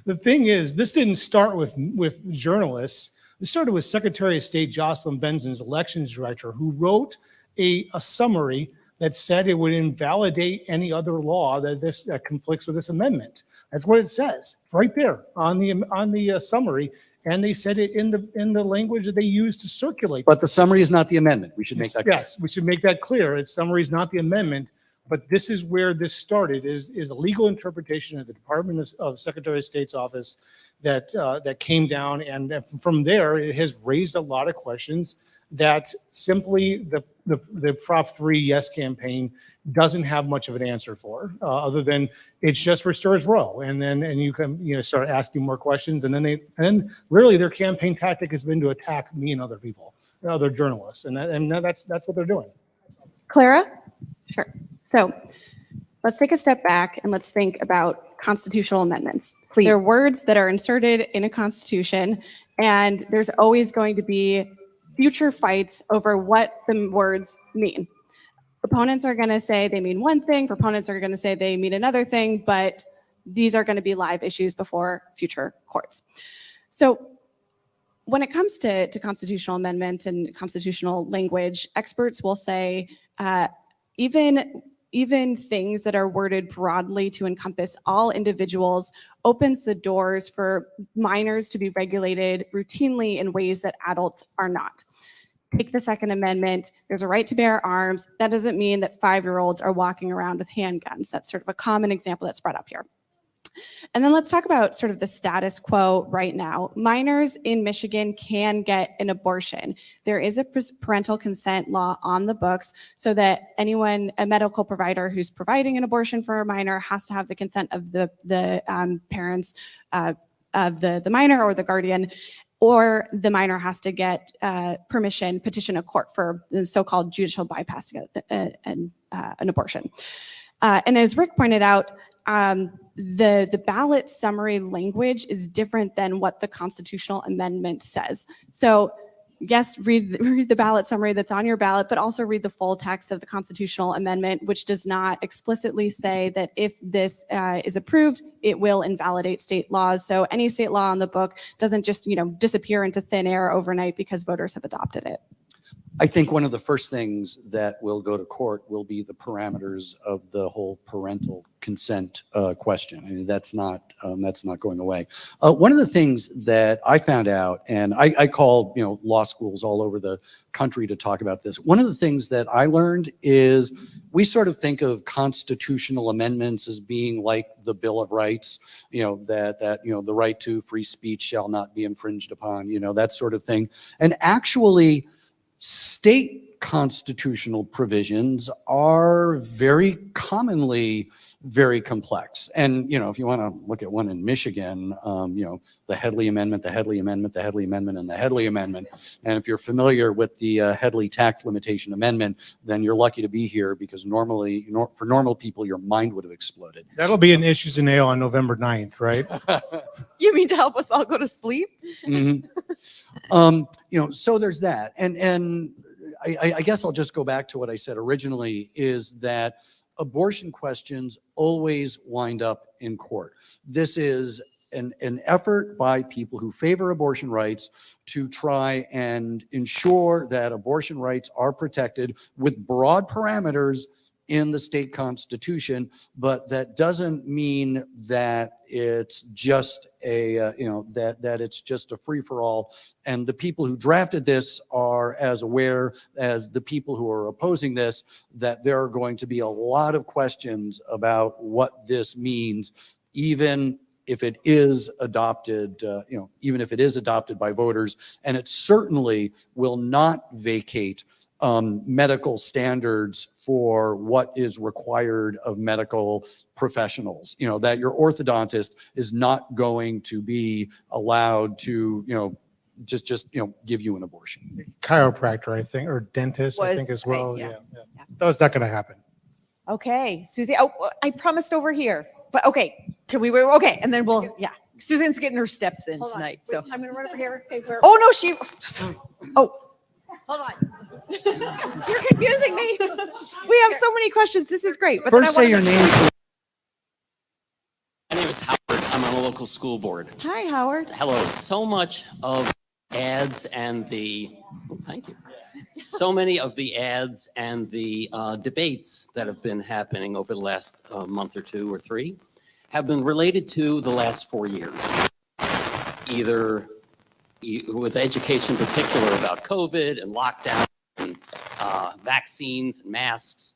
the thing is, this didn't start with journalists. This started with Secretary of State Jocelyn Benson's elections director, who wrote a summary that said it would invalidate any other law that conflicts with this amendment. That's what it says right there on the summary. And they said it in the language that they used to circulate. But the summary is not the amendment. We should make that clear. Yes, we should make that clear. Its summary is not the amendment, but this is where this started, is a legal interpretation of the Department of Secretary of State's office that came down. And from there, it has raised a lot of questions that simply the Prop 3 Yes campaign doesn't have much of an answer for, other than it's just restores Roe, and you can start asking more questions, and then really their campaign tactic has been to attack me and other people, other journalists, and that's what they're doing. Clara? Sure. So let's take a step back and let's think about constitutional amendments. Please. They're words that are inserted in a constitution, and there's always going to be future fights over what the words mean. Opponents are going to say they mean one thing, proponents are going to say they mean another thing, but these are going to be live issues before future courts. So when it comes to constitutional amendments and constitutional language, experts will say even things that are worded broadly to encompass all individuals opens the doors for minors to be regulated routinely in ways that adults are not. Take the Second Amendment, there's a right to bear arms. That doesn't mean that 5-year-olds are walking around with handguns. That's sort of a common example that's brought up here. And then let's talk about sort of the status quo right now. Minors in Michigan can get an abortion. There is a parental consent law on the books so that anyone, a medical provider who's providing an abortion for a minor has to have the consent of the parents of the minor or the guardian, or the minor has to get permission, petition a court for the so-called judicial bypassing an abortion. And as Rick pointed out, the ballot summary language is different than what the constitutional amendment says. So yes, read the ballot summary that's on your ballot, but also read the full text of the constitutional amendment, which does not explicitly say that if this is approved, it will invalidate state laws. So any state law on the book doesn't just, disappear into thin air overnight because voters have adopted it. I think one of the first things that will go to court will be the parameters of the whole parental consent question. I mean, that's not going away. One of the things that I found out, and I call law schools all over the country to talk about this. One of the things that I learned is we sort of think of constitutional amendments as being like the Bill of Rights, that the right to free speech shall not be infringed upon, that sort of thing. And actually, state constitutional provisions are very commonly very complex. And, if you want to look at one in Michigan, the Headley Amendment, the Headley Amendment, the Headley Amendment, and the Headley Amendment. And if you're familiar with the Headley Tax Limitation Amendment, then you're lucky to be here because normally, for normal people, your mind would have exploded. That'll be an Issues and Ale on November 9th, right? You mean to help us all go to sleep? Mm-hmm. So there's that. And I guess I'll just go back to what I said originally, is that abortion questions always wind up in court. This is an effort by people who favor abortion rights to try and ensure that abortion rights are protected with broad parameters in the state constitution, but that doesn't mean that it's just that it's just a free-for-all. And the people who drafted this are as aware as the people who are opposing this that there are going to be a lot of questions about what this means, even if it is adopted, even if it is adopted by voters. And it certainly will not vacate medical standards for what is required of medical professionals, that your orthodontist is not going to be allowed to, just give you an abortion. Chiropractor, I think, or dentist, I think as well. Yeah. That's not going to happen. Okay, Susie. Oh, I promised over here, but okay. Can we? Okay, and then Susan's getting her steps in tonight. So I'm going to run over here. Okay, where? Oh no, she. Oh, Hold on. You're confusing me. we have so many questions. This is great. But First, say your name. My name is Howard. I'm on a local school board. Hi, Howard. Hello. So much of ads and thank you. So many of the ads and the debates that have been happening over the last month or two or three have been related to the last 4 years, either with education in particular about COVID and lockdown and vaccines and masks.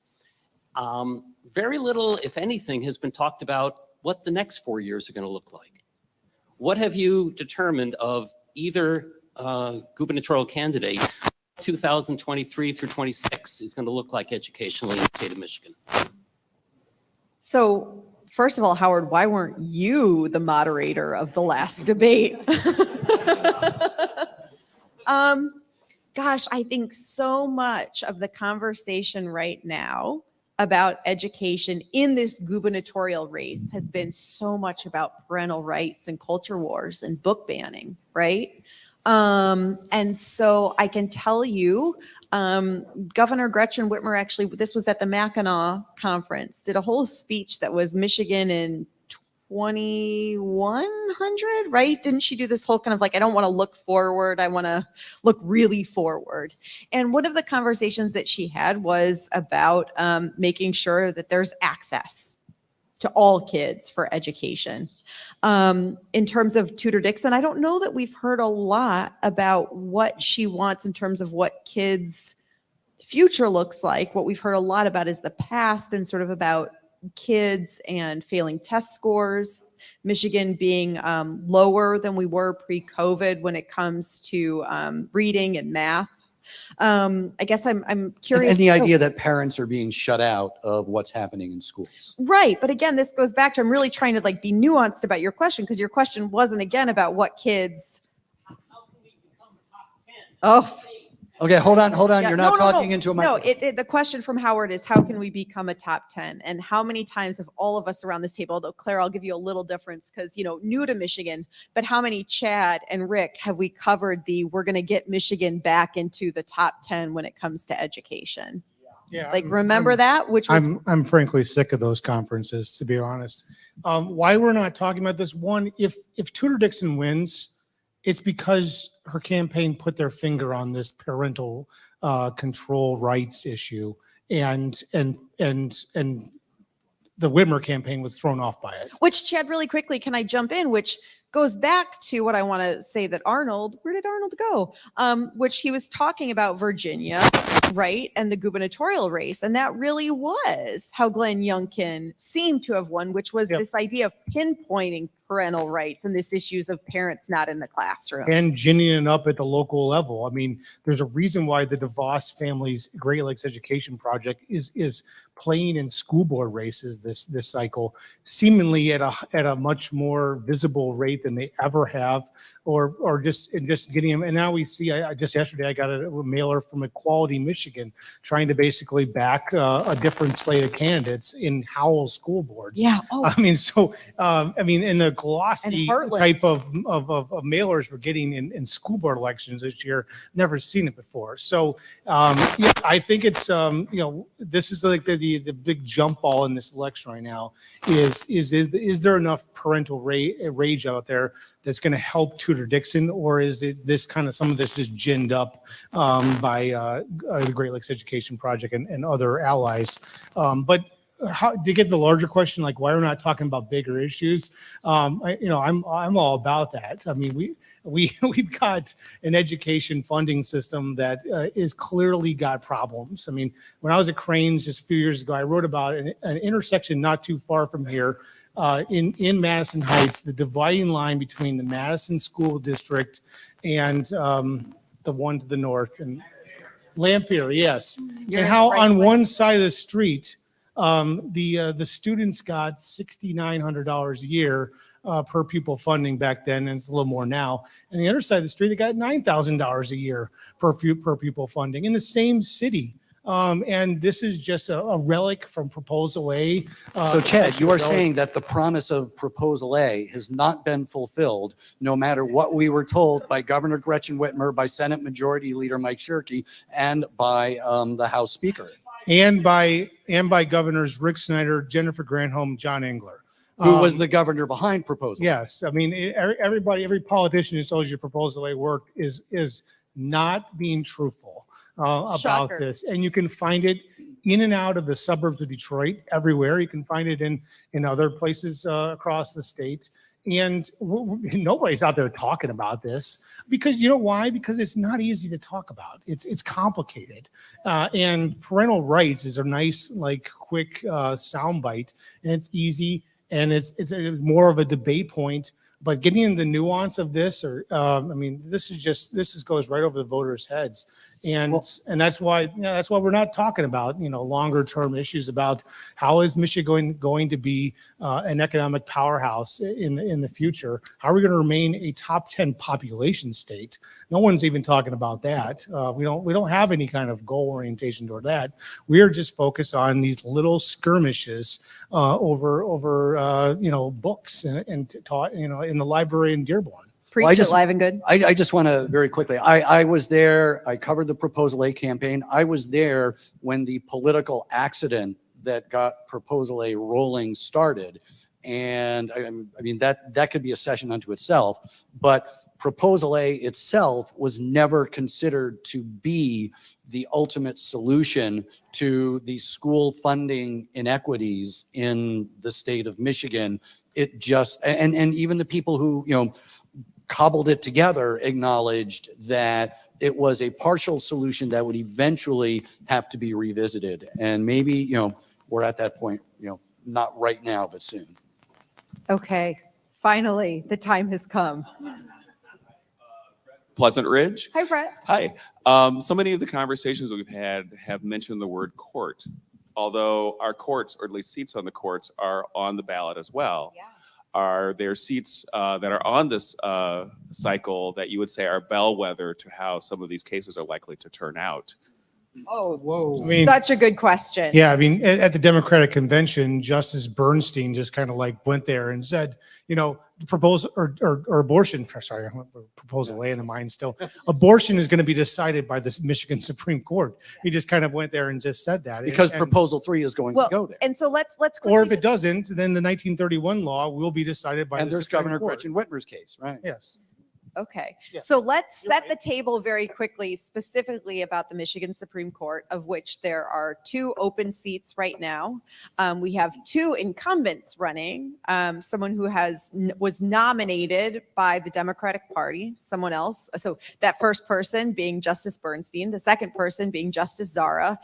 Very little, if anything, has been talked about what the next 4 years are going to look like. What have you determined of either gubernatorial candidate 2023 through 26 is going to look like educationally in the state of Michigan? So, first of all, Howard, why weren't you the moderator of the last debate? Gosh, I think so much of the conversation right now about education in this gubernatorial race has been so much about parental rights and culture wars and book banning, right? And so I can tell you, Governor Gretchen Whitmer actually, this was at the Mackinac conference, did a whole speech that was Michigan in 2100, right? Didn't she do this whole kind of like, I don't want to look forward, I want to look really forward. And one of the conversations that she had was about making sure that there's access to all kids for education. In terms of Tudor Dixon, I don't know that we've heard a lot about what she wants in terms of what kids' future looks like. What we've heard a lot about is the past and sort of about kids and failing test scores. Michigan being lower than we were pre-COVID when it comes to reading and math. I guess I'm curious. And the idea that parents are being shut out of what's happening in schools. Right. But again, this goes back to, I'm really trying to like be nuanced about your question, because your question wasn't again about what kids. Oh, Okay, hold on. yeah, You're not talking into a No, microphone. the question from Howard is, how can we become a top 10? And how many times have all of us around this table, although Claire, I'll give you a little difference because, new to Michigan, but how many Chad and Rick have we covered we're going to get Michigan back into the top 10 when it comes to education? Yeah. Like, remember that? Which was, I'm frankly sick of those conferences, to be honest. Why we're not talking about this, one, if Tudor Dixon wins, it's because her campaign put their finger on this parental control rights issue, and the Whitmer campaign was thrown off by it. which Chad, really quickly, can I jump in? Which goes back to what I want to say that where did Arnold go? Which he was talking about Virginia, right? And the gubernatorial race. And that really was how Glenn Youngkin seemed to have won, which was this idea of pinpointing parental rights and this issues of parents not in the classroom. And ginning it up at the local level. I mean, there's a reason why the DeVos family's Great Lakes Education Project is playing in school board races this cycle, seemingly at a much more visible rate than they ever have, or just getting them. And now we see, just yesterday I got a mailer from Equality Michigan trying to basically back a different slate of candidates in Howell school boards. Yeah. Oh, I mean, so in the glossy And Heartland. type of mailers we're getting in school board elections this year, never seen it before. So yeah, I think it's this is like the big jump ball in this election right now. Is there enough parental rage out there that's going to help Tudor Dixon, or is it this kind of some of this just ginned up by the Great Lakes Education Project and other allies? But how to get the larger question, like why we're not talking about bigger issues? I'm all about that. I mean, we've got an education funding system that is clearly got problems. I mean, when I was at Cranes just a few years ago, I wrote about an intersection not too far from here in Madison Heights, the dividing line between the Madison School District and the one to the north, and Lamphere, yes. You're And in how the right on place. one side of the street, the students got $6,900 a year per pupil funding back then, and it's a little more now. And the other side of the street, they got $9,000 a year per pupil funding in the same city. And this is just a relic from Proposal A. So Chad, you are saying that the promise of Proposal A has not been fulfilled, no matter what we were told by Governor Gretchen Whitmer, by Senate Majority Leader Mike Shirkey, and by the House Speaker. And by Governors Rick Snyder, Jennifer Granholm, John Engler. Who was the governor behind Proposal A? Yes, I mean, every politician who tells you Proposal A worked is not being truthful about Shocker. this. And you can find it in and out of the suburbs of Detroit, everywhere. You can find it in other places across the state. And nobody's out there talking about this, because you know why? Because it's not easy to talk about. It's complicated. And parental rights is a nice, like, quick soundbite, and it's easy, and it's more of a debate point. But getting in the nuance of this, this goes right over the voters' heads. And that's why, that's why we're not talking about, longer term issues about how is Michigan going to be an economic powerhouse in the future? How are we going to remain a top 10 population state? No one's even talking about that. We don't have any kind of goal orientation toward that. We are just focused on these little skirmishes over books and taught, in the library in Dearborn. Preach it live and good. I just want to very quickly, I was there, I covered the Proposal A campaign. I was there when the political accident that got Proposal A rolling started. And I mean, that could be a session unto itself, but Proposal A itself was never considered to be the ultimate solution to the school funding inequities in the state of Michigan. It just, and even the people who, cobbled it together acknowledged that it was a partial solution that would eventually have to be revisited. And maybe, we're at that point, not right now, but soon. Okay, finally, the time has come. Pleasant Ridge. Hi, Brett. Hi. So many of the conversations we've had have mentioned the word court, although our courts, or at least seats on the courts, are on the ballot as well. Yeah. Are there seats that are on this cycle that you would say are bellwether to how some of these cases are likely to turn out? Oh, Whoa. I mean, such a good question. yeah, I mean, at the Democratic convention, Justice Bernstein just kind of like went there and said, proposal or abortion, sorry, Proposal A in the mind still, abortion is going to be decided by the Michigan Supreme Court. He just kind of went there and just said that. Because and Proposal 3 is going to go there. And so let's or if quickly- it doesn't, then the 1931 law will be decided by And the there's Supreme Governor Court. Gretchen Whitmer's case, right? Yes. Okay, Yeah. so let's set the table very quickly, specifically about the Michigan Supreme Court, of which there are 2 open seats right now. We have 2 incumbents running, someone who was nominated by the Democratic Party, someone else. So that first person being Justice Bernstein, the second person being Justice Zara.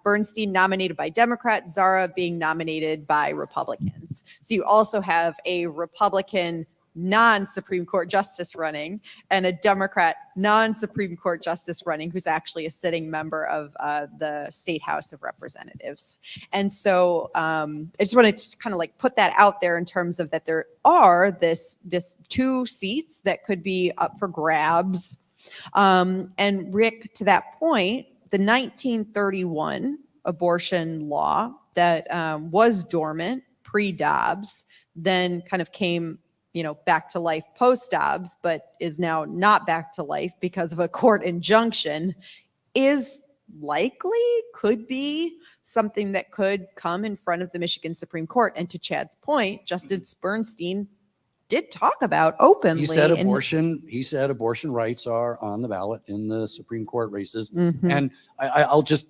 Bernstein nominated by Democrats, Zara being nominated by Republicans. So you also have a Republican non-Supreme Court justice running and a Democrat non-Supreme Court justice running who's actually a sitting member of the State House of Representatives. And so I just wanted to kind of like put that out there in terms of that there are this 2 seats that could be up for grabs. And Rick, to that point, the 1931 abortion law that was dormant pre-Dobbs then kind of came back to life post-Dobbs, but is now not back to life because of a court injunction, is could be something that could come in front of the Michigan Supreme Court. And to Chad's point, Justice Bernstein did talk about openly. He said abortion rights are on the ballot in the Supreme Court races. Mhm. And I'll just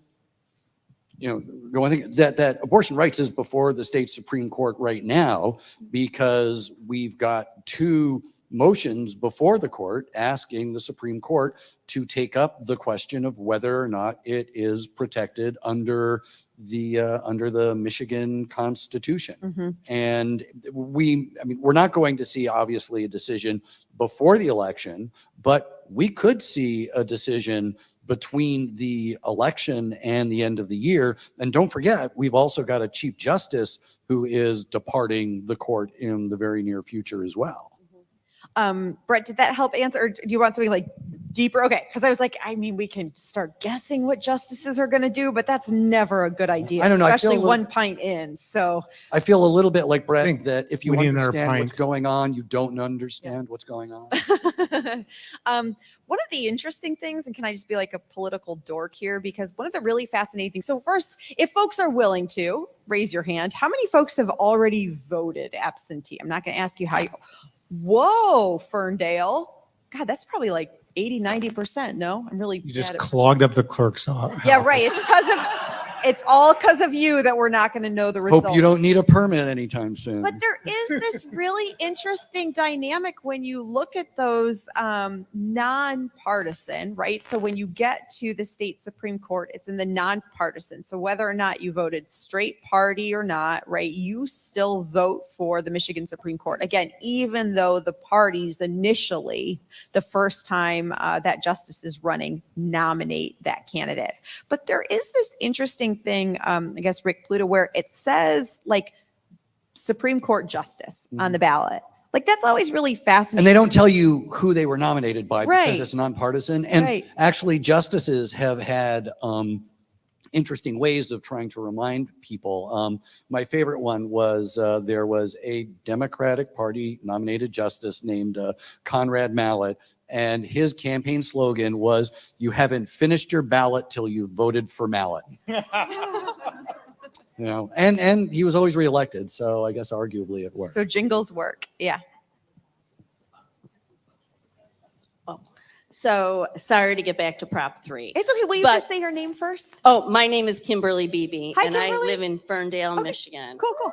go on, think that abortion rights is before the state Supreme Court right now, because we've got 2 motions before the court asking the Supreme Court to take up the question of whether or not it is protected under the Michigan Constitution. Mhm. And we're not going to see obviously a decision before the election, but we could see a decision between the election and the end of the year. And don't forget, we've also got a Chief Justice who is departing the court in the very near future as well. Brett, did that help answer? Or do you want something like deeper? Okay, because I was like, we can start guessing what justices are going to do, but that's never a good idea. I don't know, I feel especially a little- 1 pint in. So I feel a little bit like I Brett, think that if you we need another understand what's pint. going on, you don't understand what's going on. one of the interesting things, and can I just be like a political dork here? Because one of the really fascinating things. So first, if folks are willing to raise your hand, how many folks have already voted absentee? I'm not going to ask you how you. Whoa, Ferndale. God, that's probably like 80, 90%. No, I'm really You just bad at- clogged up the clerk's office. Yeah, right. It's because of It's all because of you that we're not going to know the results. Hope you don't need a permit anytime soon. But there is this really interesting dynamic when you look at those nonpartisan, right? So when you get to the state Supreme Court, it's in the nonpartisan. So whether or not you voted straight party or not, right, you still vote for the Michigan Supreme Court. Again, even though the parties initially, the first time that justice is running, nominate that candidate. But there is this interesting thing, I guess, Rick Pluta, where it says like Supreme Court justice on the ballot. Like that's always really fascinating. And they don't tell you who they were nominated by Right. because it's nonpartisan. And Right. actually, justices have had interesting ways of trying to remind people. My favorite one was there was a Democratic Party nominated justice named Conrad Mallett, and his campaign slogan was, "You haven't finished your ballot till you voted for Mallett." You know, and he was always reelected, so I guess arguably it worked. So jingles work. Yeah. So sorry to get back to Prop 3. It's okay. Will you But- just say your name first? Oh, my name is Kimberly Beebe, Hi, and I Kimberly. live in Ferndale, Okay. Michigan. Cool, cool.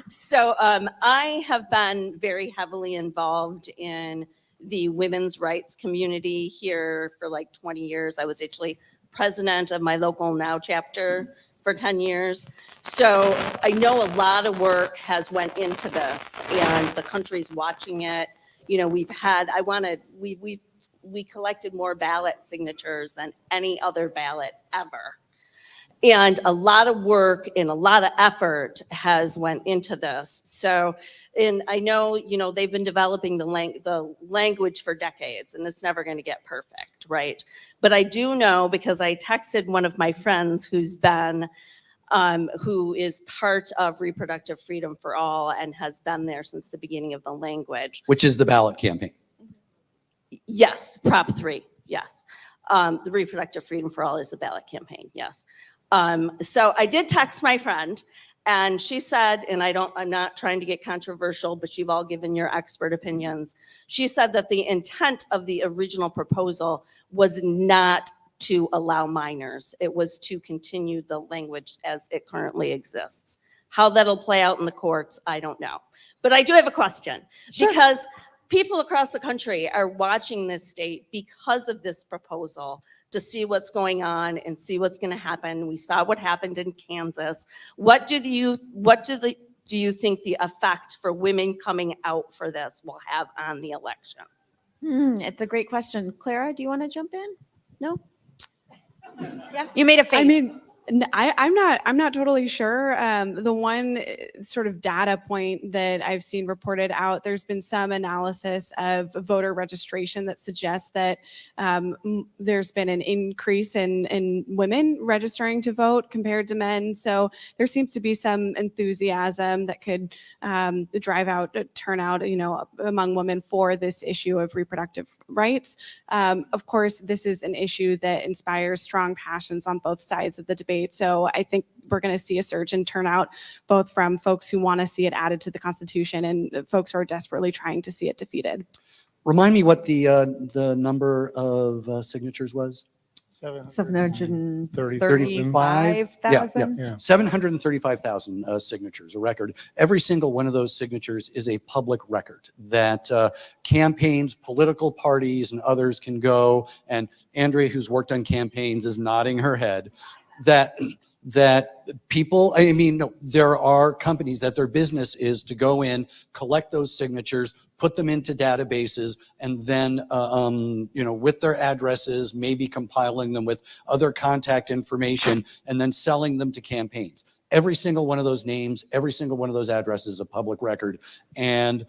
So I have been very heavily involved in the women's rights community here for like 20 years. I was actually president of my local Now chapter for 10 years. So I know a lot of work has went into this, and the country's watching it. You know, we collected more ballot signatures than any other ballot ever. And a lot of work and a lot of effort has went into this. So, and I know, you know, they've been developing the language for decades, and it's never going to get perfect, right? But I do know, because I texted one of my friends who is part of Reproductive Freedom for All and has been there since the beginning of the language. Which is the ballot campaign. Yes, Prop 3, yes. The Reproductive Freedom for All is a ballot campaign, yes. So I did text my friend, and she said, and I'm not trying to get controversial, but you've all given your expert opinions. She said that the intent of the original proposal was not to allow minors. It was to continue the language as it currently exists. How that'll play out in the courts, I don't know. But I do have a question, because people across the country are watching this state because of this proposal to see what's going on and see what's going to happen. We saw what happened in Kansas. What do you think the effect for women coming out for this will have on the election? It's a great question. Clara, do you want to jump in? No? Yeah. You made a face. I mean, I'm not totally sure. The one sort of data point that I've seen reported out, there's been some analysis of voter registration that suggests that there's been an increase in women registering to vote compared to men. So there seems to be some enthusiasm that could drive out turnout, you know, among women for this issue of reproductive rights. Of course, this is an issue that inspires strong passions on both sides of the debate. So I think we're going to see a surge in turnout, both from folks who want to see it added to the Constitution and folks who are desperately trying to see it defeated. Remind me what the number of signatures was? 735,000. Yeah. 735,000 signatures, a record. Every single one of those signatures is a public record that campaigns, political parties, and others can go. And Andrea, who's worked on campaigns, is nodding her head that people, I mean, no, there are companies that their business is to go in, collect those signatures, put them into databases, and then, you know, with their addresses, maybe compiling them with other contact information, and then selling them to campaigns. Every single one of those names, every single one of those addresses is a public record. And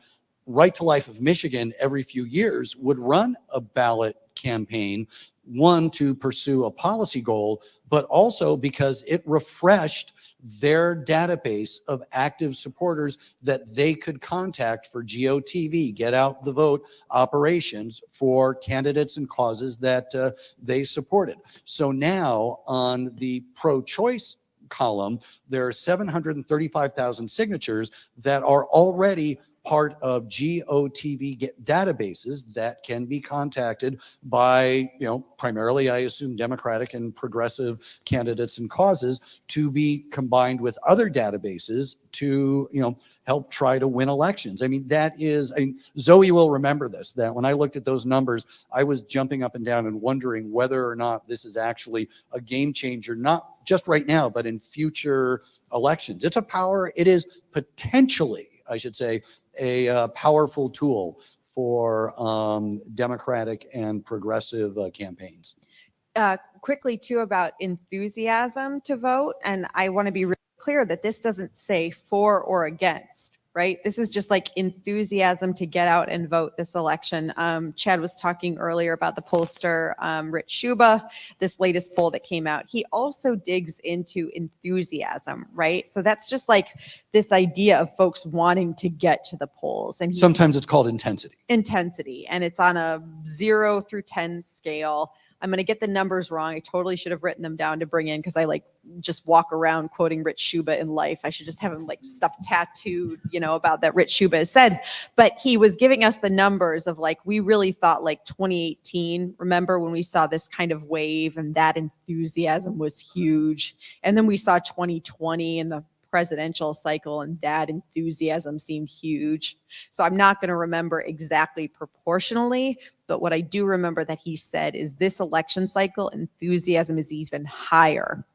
Right to Life of Michigan, every few years, would run a ballot campaign, one, to pursue a policy goal, but also because it refreshed their database of active supporters that they could contact for GOTV, get out the vote operations for candidates and causes that they supported. So now on the pro-choice column, there are 735,000 signatures that are already part of GOTV databases that can be contacted by, primarily, I assume, Democratic and progressive candidates and causes to be combined with other databases to, help try to win elections. I mean, Zoe will remember this, that when I looked at those numbers, I was jumping up and down and wondering whether or not this is actually a game changer, not just right now, but in future elections. It is potentially, I should say, a powerful tool for Democratic and progressive campaigns. Quickly too about enthusiasm to vote, and I want to be really clear that this doesn't say for or against, right? This is just like enthusiasm to get out and vote this election. Chad was talking earlier about the pollster, Rich Schuba, this latest poll that came out. He also digs into enthusiasm, right? So that's just like this idea of folks wanting to get to the polls. And Sometimes it's called intensity. Intensity, and it's on a 0 through 10 scale. I'm going to get the numbers wrong. I totally should have written them down to bring in because I just walk around quoting Rich Schuba in life. I should just have him stuff tattooed, about that Rich Schuba has said. But he was giving us the numbers of we really thought 2018. Remember when we saw this kind of wave and that enthusiasm was huge. And then we saw 2020 and the presidential cycle, and that enthusiasm seemed huge. So I'm not going to remember exactly proportionally, but what I do remember that he said is this election cycle, enthusiasm is even higher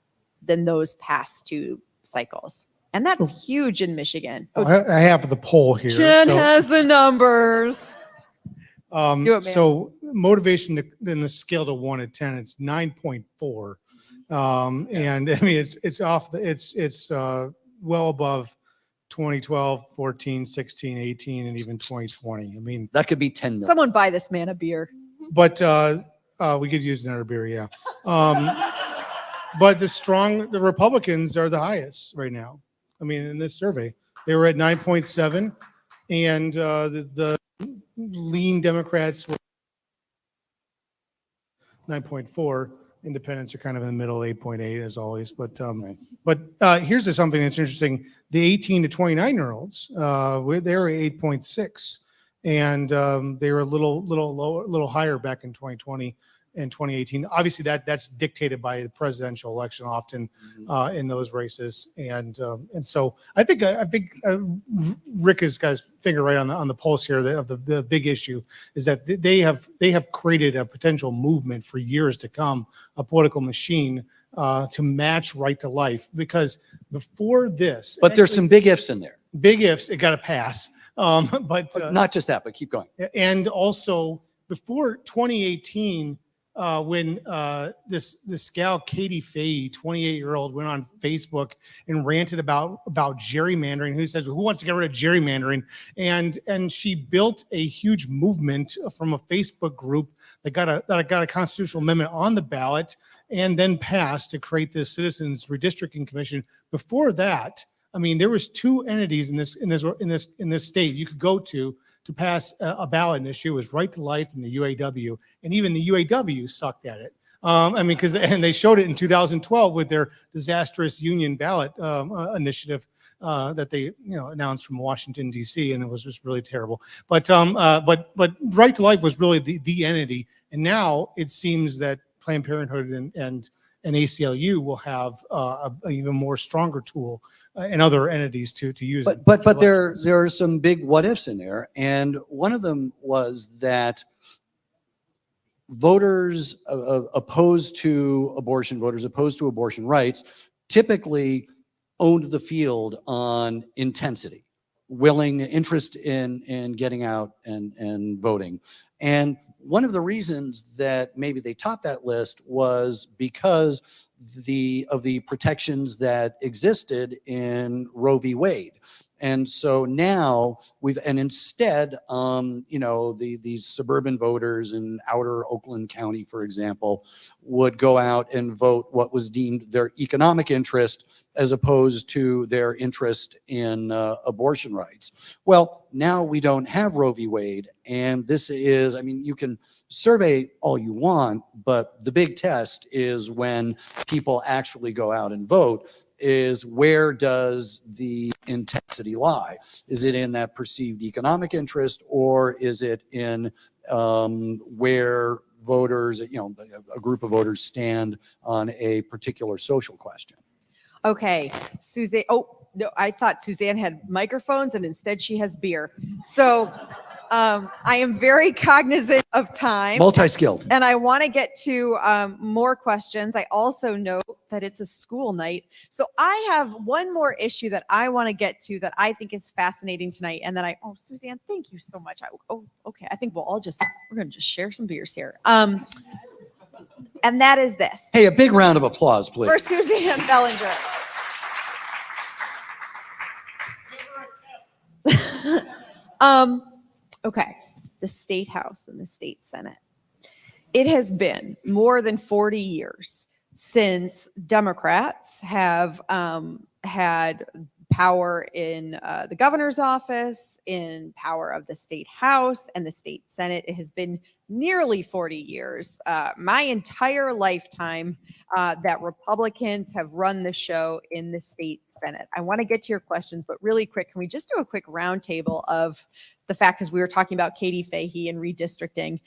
than those past two cycles. And that's huge in Michigan. I have the poll here. Jen has the numbers. Do it, man. So motivation in the scale to 1 to 10, it's 9.4. And I mean, it's well above 2012, 14, 16, 18, and even 2020. I mean, that could be 10 million. Someone buy this man a beer. But we could use another beer, yeah. But the Republicans are the highest right now. I mean, in this survey, they were at 9.7, and the lean Democrats were 9.4. Independents are kind of in the middle, 8.8 as always. But here's something that's interesting: the 18 to 29-year-olds, they were 8.6, and they were a little higher back in 2020 and 2018. Obviously, that's dictated by the presidential election often in those races, and so I think Rick has got his finger right on the pulse here of the big issue is that they have created a potential movement for years to come, a political machine to match right to life. Because before this, but there's some big ifs in there. Big ifs, it got to pass. But not just that, but keep going. And also before 2018. When this gal Katie Fahey, 28-year-old, went on Facebook and ranted about gerrymandering. Who says, who wants to get rid of gerrymandering? And she built a huge movement from a Facebook group that got a constitutional amendment on the ballot and then passed to create this Citizens Redistricting Commission. Before that, I mean, there was two entities in this state you could go to pass a ballot initiative. It was Right to Life and the UAW, and even the UAW sucked at it. I mean, and they showed it in 2012 with their disastrous union ballot initiative that they announced from Washington D.C. and it was just really terrible. But Right to Life was really the entity, and now it seems that Planned Parenthood and ACLU will have an even more stronger tool and other entities to use. But there are some big what ifs in there, and one of them was that voters opposed to abortion rights typically owned the field on intensity, interest in getting out and voting. And one of the reasons that maybe they topped that list was because of the protections that existed in Roe v. Wade. And so now instead, these suburban voters in outer Oakland County, for example, would go out and vote what was deemed their economic interest as opposed to their interest in abortion rights. Well, now we don't have Roe v. Wade, and this is, I mean, you can survey all you want, but the big test is when people actually go out and vote. is where does the intensity lie? Is it in that perceived economic interest, or is it in where voters, a group of voters stand on a particular social question? Okay, Suzanne. Oh, no, I thought Suzanne had microphones and instead she has beer. So I am very cognizant of time. Multi-skilled. And I want to get to more questions. I also know that it's a school night. So I have one more issue that I want to get to that I think is fascinating tonight. And then Suzanne, thank you so much. Okay. I think we're going to just share some beers here. And that is this. Hey, a big round of applause, please. For Suzanne Bellinger. Okay, the State House and the State Senate. It has been more than 40 years since Democrats have had power in the governor's office, in power of the State House and the State Senate. It has been nearly 40 years, my entire lifetime, that Republicans have run the show in the State Senate. I want to get to your questions, but really quick, can we just do a quick roundtable of the fact, because we were talking about Katie Fahey and redistricting,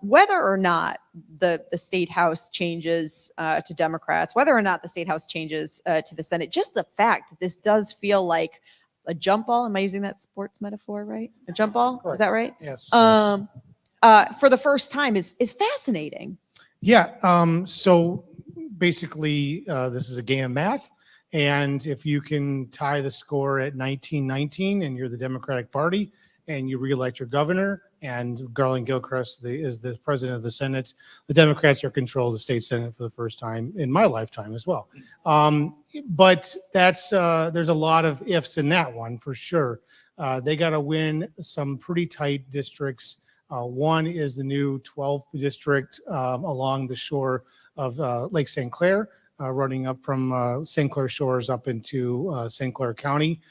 whether or not the State House changes to Democrats, whether or not the State House changes to the Senate, just the fact that this does feel like a jump ball. Am I using that sports metaphor right? A jump ball? Correct. Is that right? Yes. For the first time is fascinating. Yeah. So basically, this is a game of math. And if you can tie the score at 19-19 and you're the Democratic Party and you reelect your governor and Garland Gilchrist is the president of the Senate, the Democrats are control of the state Senate for the first time in my lifetime as well. But there's a lot of ifs in that one for sure. They got to win some pretty tight districts. One is the new 12th district along the shore of Lake St. Clair, running up from St. Clair Shores up into St. Clair County,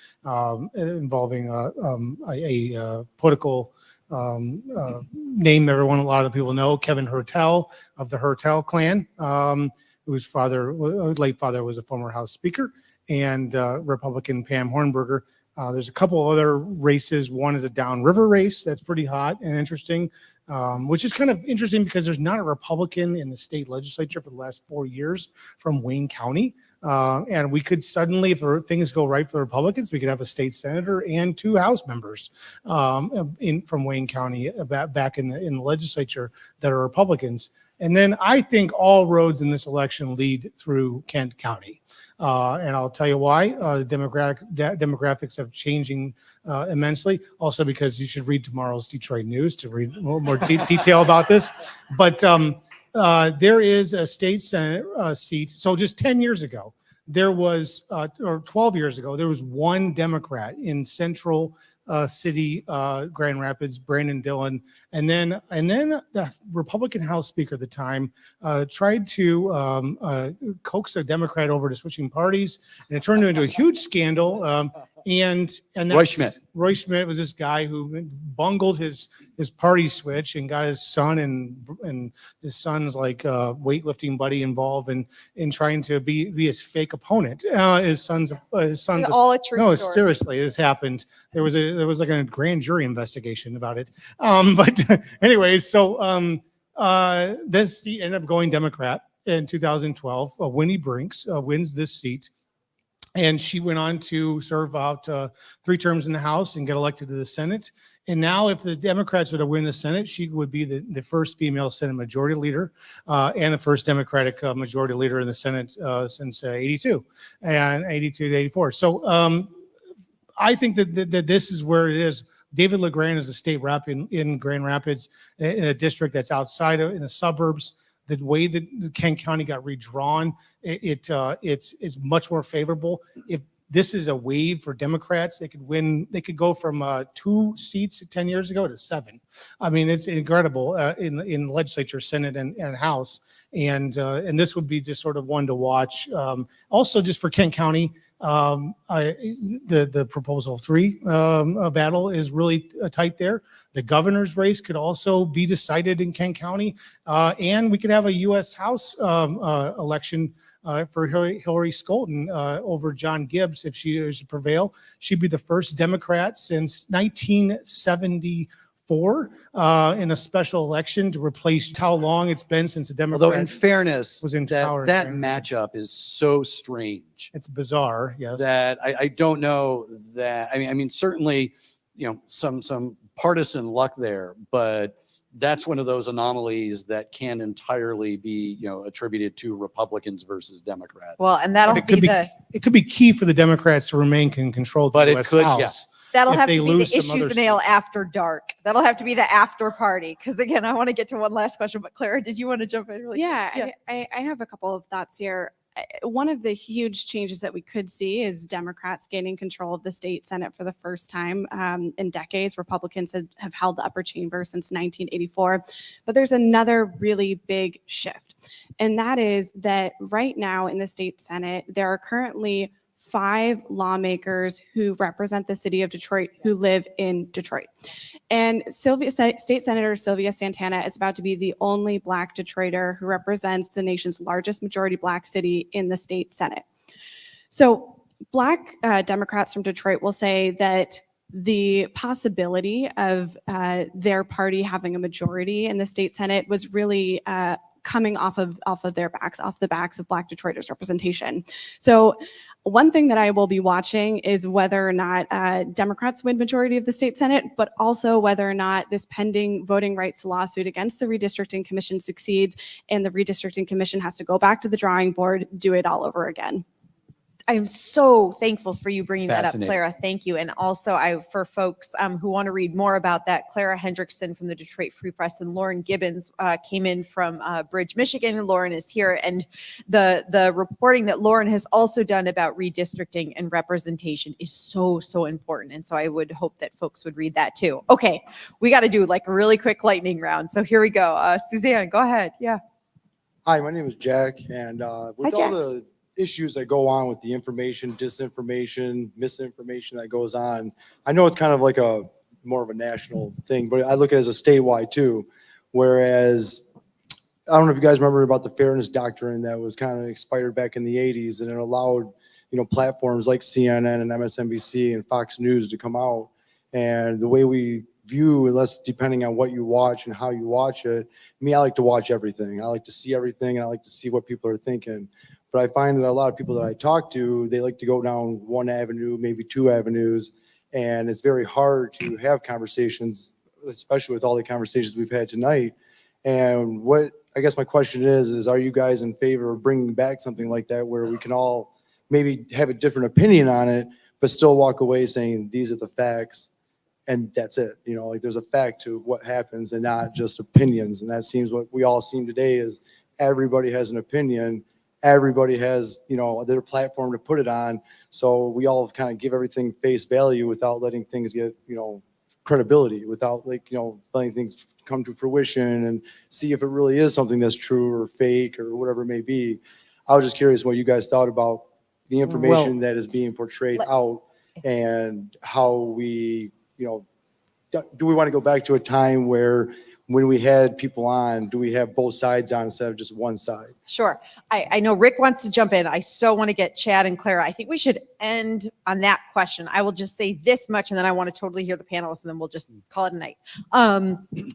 involving a political name a lot of people know, Kevin Hertel of the Hertel clan, whose late father was a former House Speaker, and Republican Pam Hornberger. There's a couple other races. One is a downriver race that's pretty hot and interesting, which is kind of interesting because there's not a Republican in the state legislature for the last 4 years from Wayne County. And we could suddenly, if things go right for the Republicans, we could have a state senator and 2 House members from Wayne County back in the legislature that are Republicans. And then I think all roads in this election lead through Kent County. And I'll tell you why. Demographics are changing immensely. Also because you should read tomorrow's Detroit News to read a little more detail about this. But there is a state Senate seat. So just 10 years ago, there was, or 12 years ago, there was one Democrat in central city, Grand Rapids, Brandon Dillon. And then the Republican House Speaker at the time tried to coax a Democrat over to switching parties, and it turned into a huge scandal. And Roy Schmidt was this guy who bungled his party switch and got his son and his son's weightlifting buddy involved in trying to be his fake opponent. His son's All a true no, story. seriously, this happened. There was like a grand jury investigation about it. But anyways, so this seat ended up going Democrat in 2012. Winnie Brinks wins this seat. And she went on to serve out 3 terms in the House and get elected to the Senate. And now if the Democrats were to win the Senate, she would be the first female Senate Majority Leader and the first Democratic Majority Leader in the Senate since 82 and 82 to 84. So I think that this is where it is. David LeGrand is a state rep in Grand Rapids, in a district that's outside of, in the suburbs. The way that Kent County got redrawn, it's much more favorable. If this is a wave for Democrats, they could win. They could go from 2 seats 10 years ago to 7. I mean, it's incredible in legislature, Senate, and House. And this would be just sort of one to watch. Also, just for Kent County, the proposal 3 battle is really tight there. The governor's race could also be decided in Kent County, and we could have a U.S. House election for Hillary Skolton over John Gibbs if she is to prevail. She'd be the first Democrat since 1974 in a special election to replace how long it's been since a Democrat. Although in fairness, was in that power. matchup is so strange It's bizarre, yes. that I don't know that, I mean, certainly, some partisan luck there, but that's one of those anomalies that can entirely be, attributed to Republicans versus Democrats. Well, and that'll It could be it could be key for the Democrats to remain in control of But the it U.S. could, House. yeah. that'll if have they to be the lose some issues other the nail states. after dark. That'll have to be the after party. Because again, I want to get to one last question. But Clara, did you want to jump in really quick? Yeah, I have a couple of thoughts here. One of the huge changes that we could see is Democrats gaining control of the state Senate for the first time in decades. Republicans have held the upper chamber since 1984. But there's another really big shift. And that is that right now in the state Senate, there are currently 5 lawmakers who represent the city of Detroit who live in Detroit. And State Senator Sylvia Santana is about to be the only Black Detroiter who represents the nation's largest majority Black city in the state Senate. So Black Democrats from Detroit will say that the possibility of their party having a majority in the state Senate was really coming off of their backs, off the backs of Black Detroiters representation. So one thing that I will be watching is whether or not Democrats win majority of the state Senate, but also whether or not this pending voting rights lawsuit against the redistricting commission succeeds and the redistricting commission has to go back to the drawing board, do it all over again. I am so thankful for you bringing that up, Fascinating. Clara. Thank you. And also, for folks who want to read more about that, Clara Hendrickson from the Detroit Free Press and Lauren Gibbons came in from Bridge, Michigan. Lauren is here, and the reporting that Lauren has also done about redistricting and representation is so important. And so I would hope that folks would read that too. Okay, we got to do like a really quick lightning round. So here we go. Suzanne, go ahead. Yeah. Hi, my name is Jack, and with Hi, all Jack. the issues that go on with the information, disinformation, misinformation that goes on, I know it's kind of like a more of a national thing, but I look at it as a statewide too. Whereas, I don't know if you guys remember about the fairness doctrine that was kind of expired back in the 80s, and it allowed, platforms like CNN and MSNBC and Fox News to come out. And the way we view, unless depending on what you watch and how you watch it, I like to watch everything. I like to see everything, and I like to see what people are thinking. But I find that a lot of people that I talk to, they like to go down one avenue, maybe 2 avenues, and it's very hard to have conversations, especially with all the conversations we've had tonight. And what I guess my question is are you guys in favor of bringing back something like that where we can all maybe have a different opinion on it, but still walk away saying these are the facts and that's it? There's a fact to what happens and not just opinions. And that seems what we all seem today is everybody has an opinion. Everybody has, their platform to put it on. So we all kind of give everything face value without letting things get, credibility, without letting things come to fruition and see if it really is something that's true or fake or whatever it may be. I was just curious what you guys thought about the information that is being portrayed out and how we, do we want to go back to a time where when we had people on, do we have both sides on instead of just one side? Sure. I know Rick wants to jump in. I so want to get Chad and Clara. I think we should end on that question. I will just say this much, and then I want to totally hear the panelists, and then we'll just call it a night.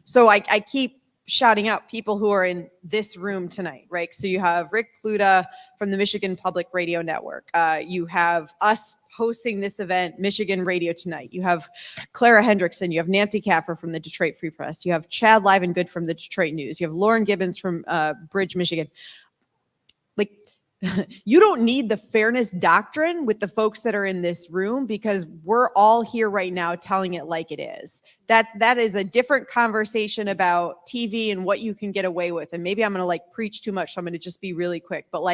So I keep shouting out people who are in this room tonight, right? So you have Rick Pluta from the Michigan Public Radio Network. You have us hosting this event, Michigan Radio Tonight. You have Clara Hendrickson. You have Nancy Kaffer from the Detroit Free Press. You have Chad Livengood from the Detroit News. You have Lauren Gibbons from Bridge, Michigan. Like, you don't need the fairness doctrine with the folks that are in this room because we're all here right now telling it like it is. That is a different conversation about TV and what you can get away with. And maybe I'm going to preach too much, so I'm going to just be really quick. But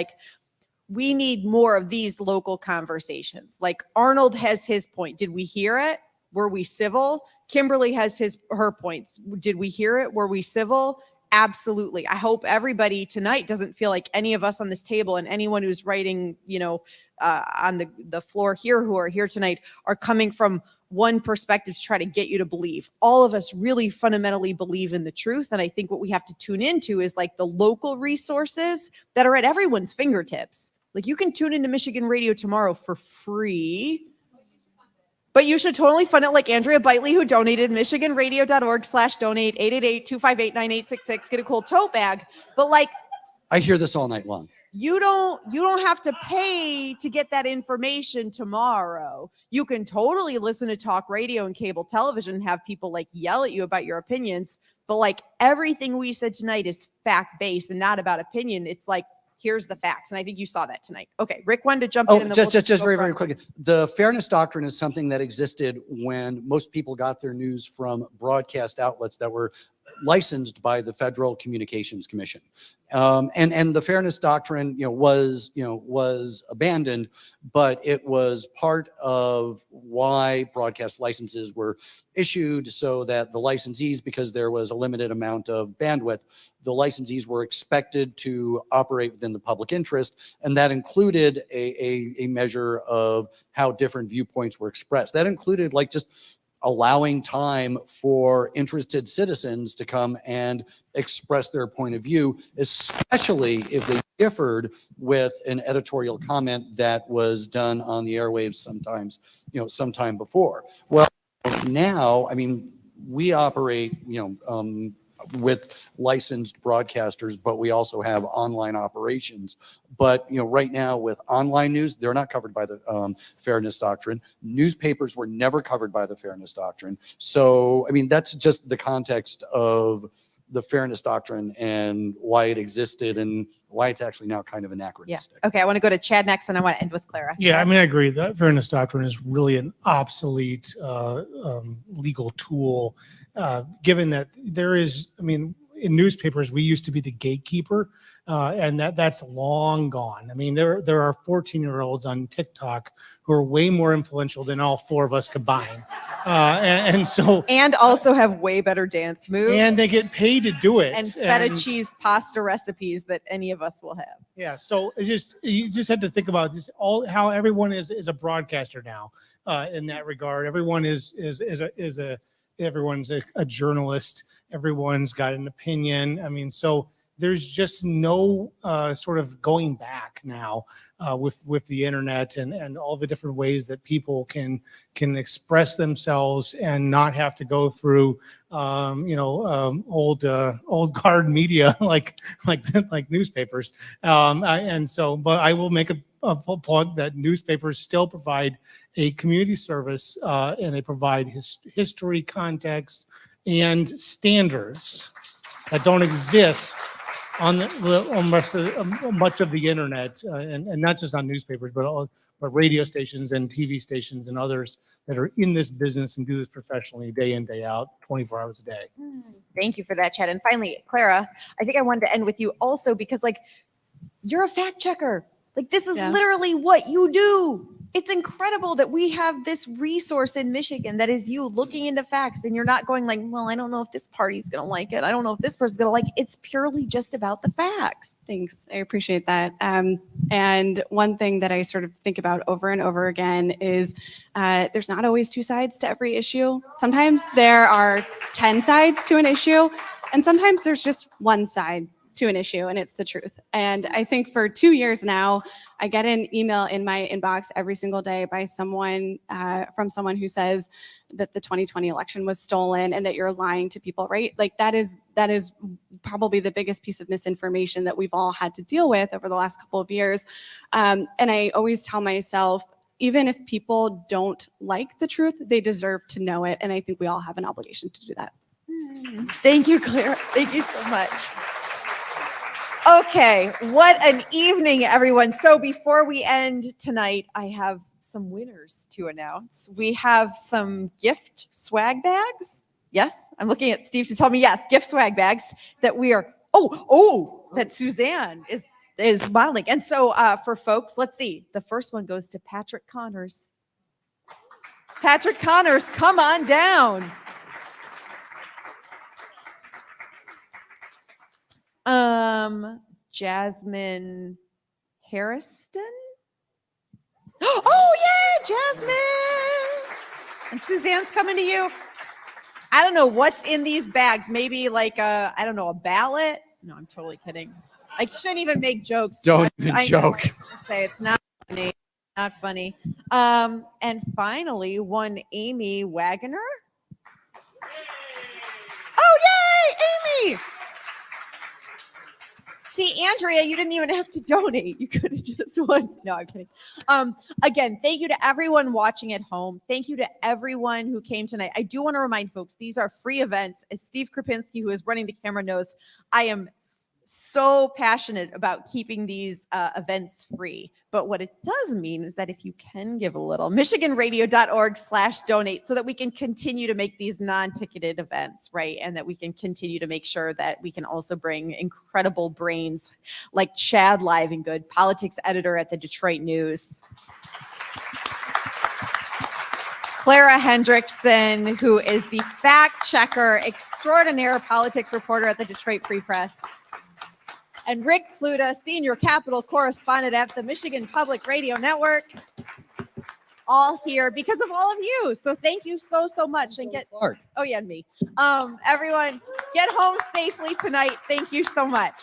we need more of these local conversations. Arnold has his point. Did we hear it? Were we civil? Kimberly has her points. Did we hear it? Were we civil? absolutely. I hope everybody tonight doesn't feel like any of us on this table and anyone who's writing, on the floor here who are here tonight are coming from one perspective to try to get you to believe. All of us really fundamentally believe in the truth. And I think what we have to tune into is like the local resources that are at everyone's fingertips. Like you can tune into Michigan Radio tomorrow for free, but you should totally fund it like Andrea Bitely, who donated, michiganradio.org/donate, 888-258-9866, get a cool tote bag. But like, I hear this all night long. you don't have to pay to get that information tomorrow. You can totally listen to talk radio and cable television and have people like yell at you about your opinions. But like everything we said tonight is fact-based and not about opinion. It's like, here's the facts. And I think you saw that tonight. Okay, Rick wanted to jump in. Oh, And then just we'll very, go very from- quickly. The fairness doctrine is something that existed when most people got their news from broadcast outlets that were licensed by the Federal Communications Commission. And the fairness doctrine, was abandoned, but it was part of why broadcast licenses were issued, so that the licensees, because there was a limited amount of bandwidth, the licensees were expected to operate within the public interest, and that included a measure of how different viewpoints were expressed. That included like just allowing time for interested citizens to come and express their point of view, especially if they differed with an editorial comment that was done on the airwaves sometime before. Well, now, I mean, we operate, with licensed broadcasters, but we also have online operations. But right now with online news, they're not covered by the fairness doctrine. Newspapers were never covered by the fairness doctrine. So I mean, that's just the context of the fairness doctrine and why it existed and why it's actually now kind of anachronistic. Okay, I want to go to Chad next, and I want to end with Clara. Yeah, I mean, I agree. The fairness doctrine is really an obsolete legal tool, given that there is, I mean, in newspapers, we used to be the gatekeeper, and that's long gone. I mean, there are 14-year-olds on TikTok who are way more influential than all four of us combined. And so, And also have way better dance moves. and they get paid to do it. and feta cheese pasta recipes that any of us will have. Yeah, so you just have to think about this, all how everyone is a broadcaster now, in that regard. Everyone everyone's a journalist. Everyone's got an opinion. I mean, so there's just no sort of going back now with the internet and all the different ways that people can express themselves and not have to go through old guard media like newspapers. But I will make a plug that newspapers still provide a community service, and they provide history, context, and standards that don't exist on much of the internet, and not just on newspapers, but radio stations and TV stations and others that are in this business and do this professionally day in, day out, 24 hours a day. Thank you for that, Chad. And finally, Clara, I think I wanted to end with you also because, like, you're a fact checker. Like, this is literally what you do. It's incredible that we have this resource in Michigan that is you looking into facts, and you're not going like, well, I don't know if this party's going to like it. I don't know if this person's going to like it. It's purely just about the facts. Thanks. I appreciate that. And one thing that I sort of think about over and over again is there's not always two sides to every issue. Sometimes there are 10 sides to an issue, and sometimes there's just one side to an issue, and it's the truth. And I think for 2 years now, I get an email in my inbox every single day by someone from someone who says that the 2020 election was stolen and that you're lying to people, right? Like that is probably the biggest piece of misinformation that we've all had to deal with over the last couple of years. And I always tell myself, even if people don't like the truth, they deserve to know it. And I think we all have an obligation to do that. Thank you, Clara. Thank you so much. Okay, what an evening, everyone. So before we end tonight, I have some winners to announce. We have some gift swag bags. Yes, I'm looking at Steve to tell me yes, gift swag bags that we are, that Suzanne is modeling. And so for folks, let's see. The first one goes to Patrick Connors. Patrick Connors, come on down. Jasmine Harrison. Oh yeah, Jasmine. And Suzanne's coming to you. I don't know what's in these bags. Maybe like a ballot. No, I'm totally kidding. I shouldn't even make jokes. Don't even I joke. say it's not funny. Not funny. And finally, one Amy Wagoner. Oh yay, Amy! See, Andrea, you didn't even have to donate. You could have just won. No, I'm kidding. Again, thank you to everyone watching at home. Thank you to everyone who came tonight. I do want to remind folks, these are free events. As Steve Krupinski, who is running the camera, knows, I am so passionate about keeping these events free. But what it does mean is that if you can give a little, michiganradio.org/donate, so that we can continue to make these non-ticketed events, right? And that we can continue to make sure that we can also bring incredible brains like Chad Livengood, politics editor at the Detroit News. Clara Hendrickson, who is the fact checker extraordinaire politics reporter at the Detroit Free Press. And Rick Pluta, senior Capitol correspondent at the Michigan Public Radio Network. All here because of all of you. So thank you so much. And and me. Everyone, get home safely tonight. Thank you so much.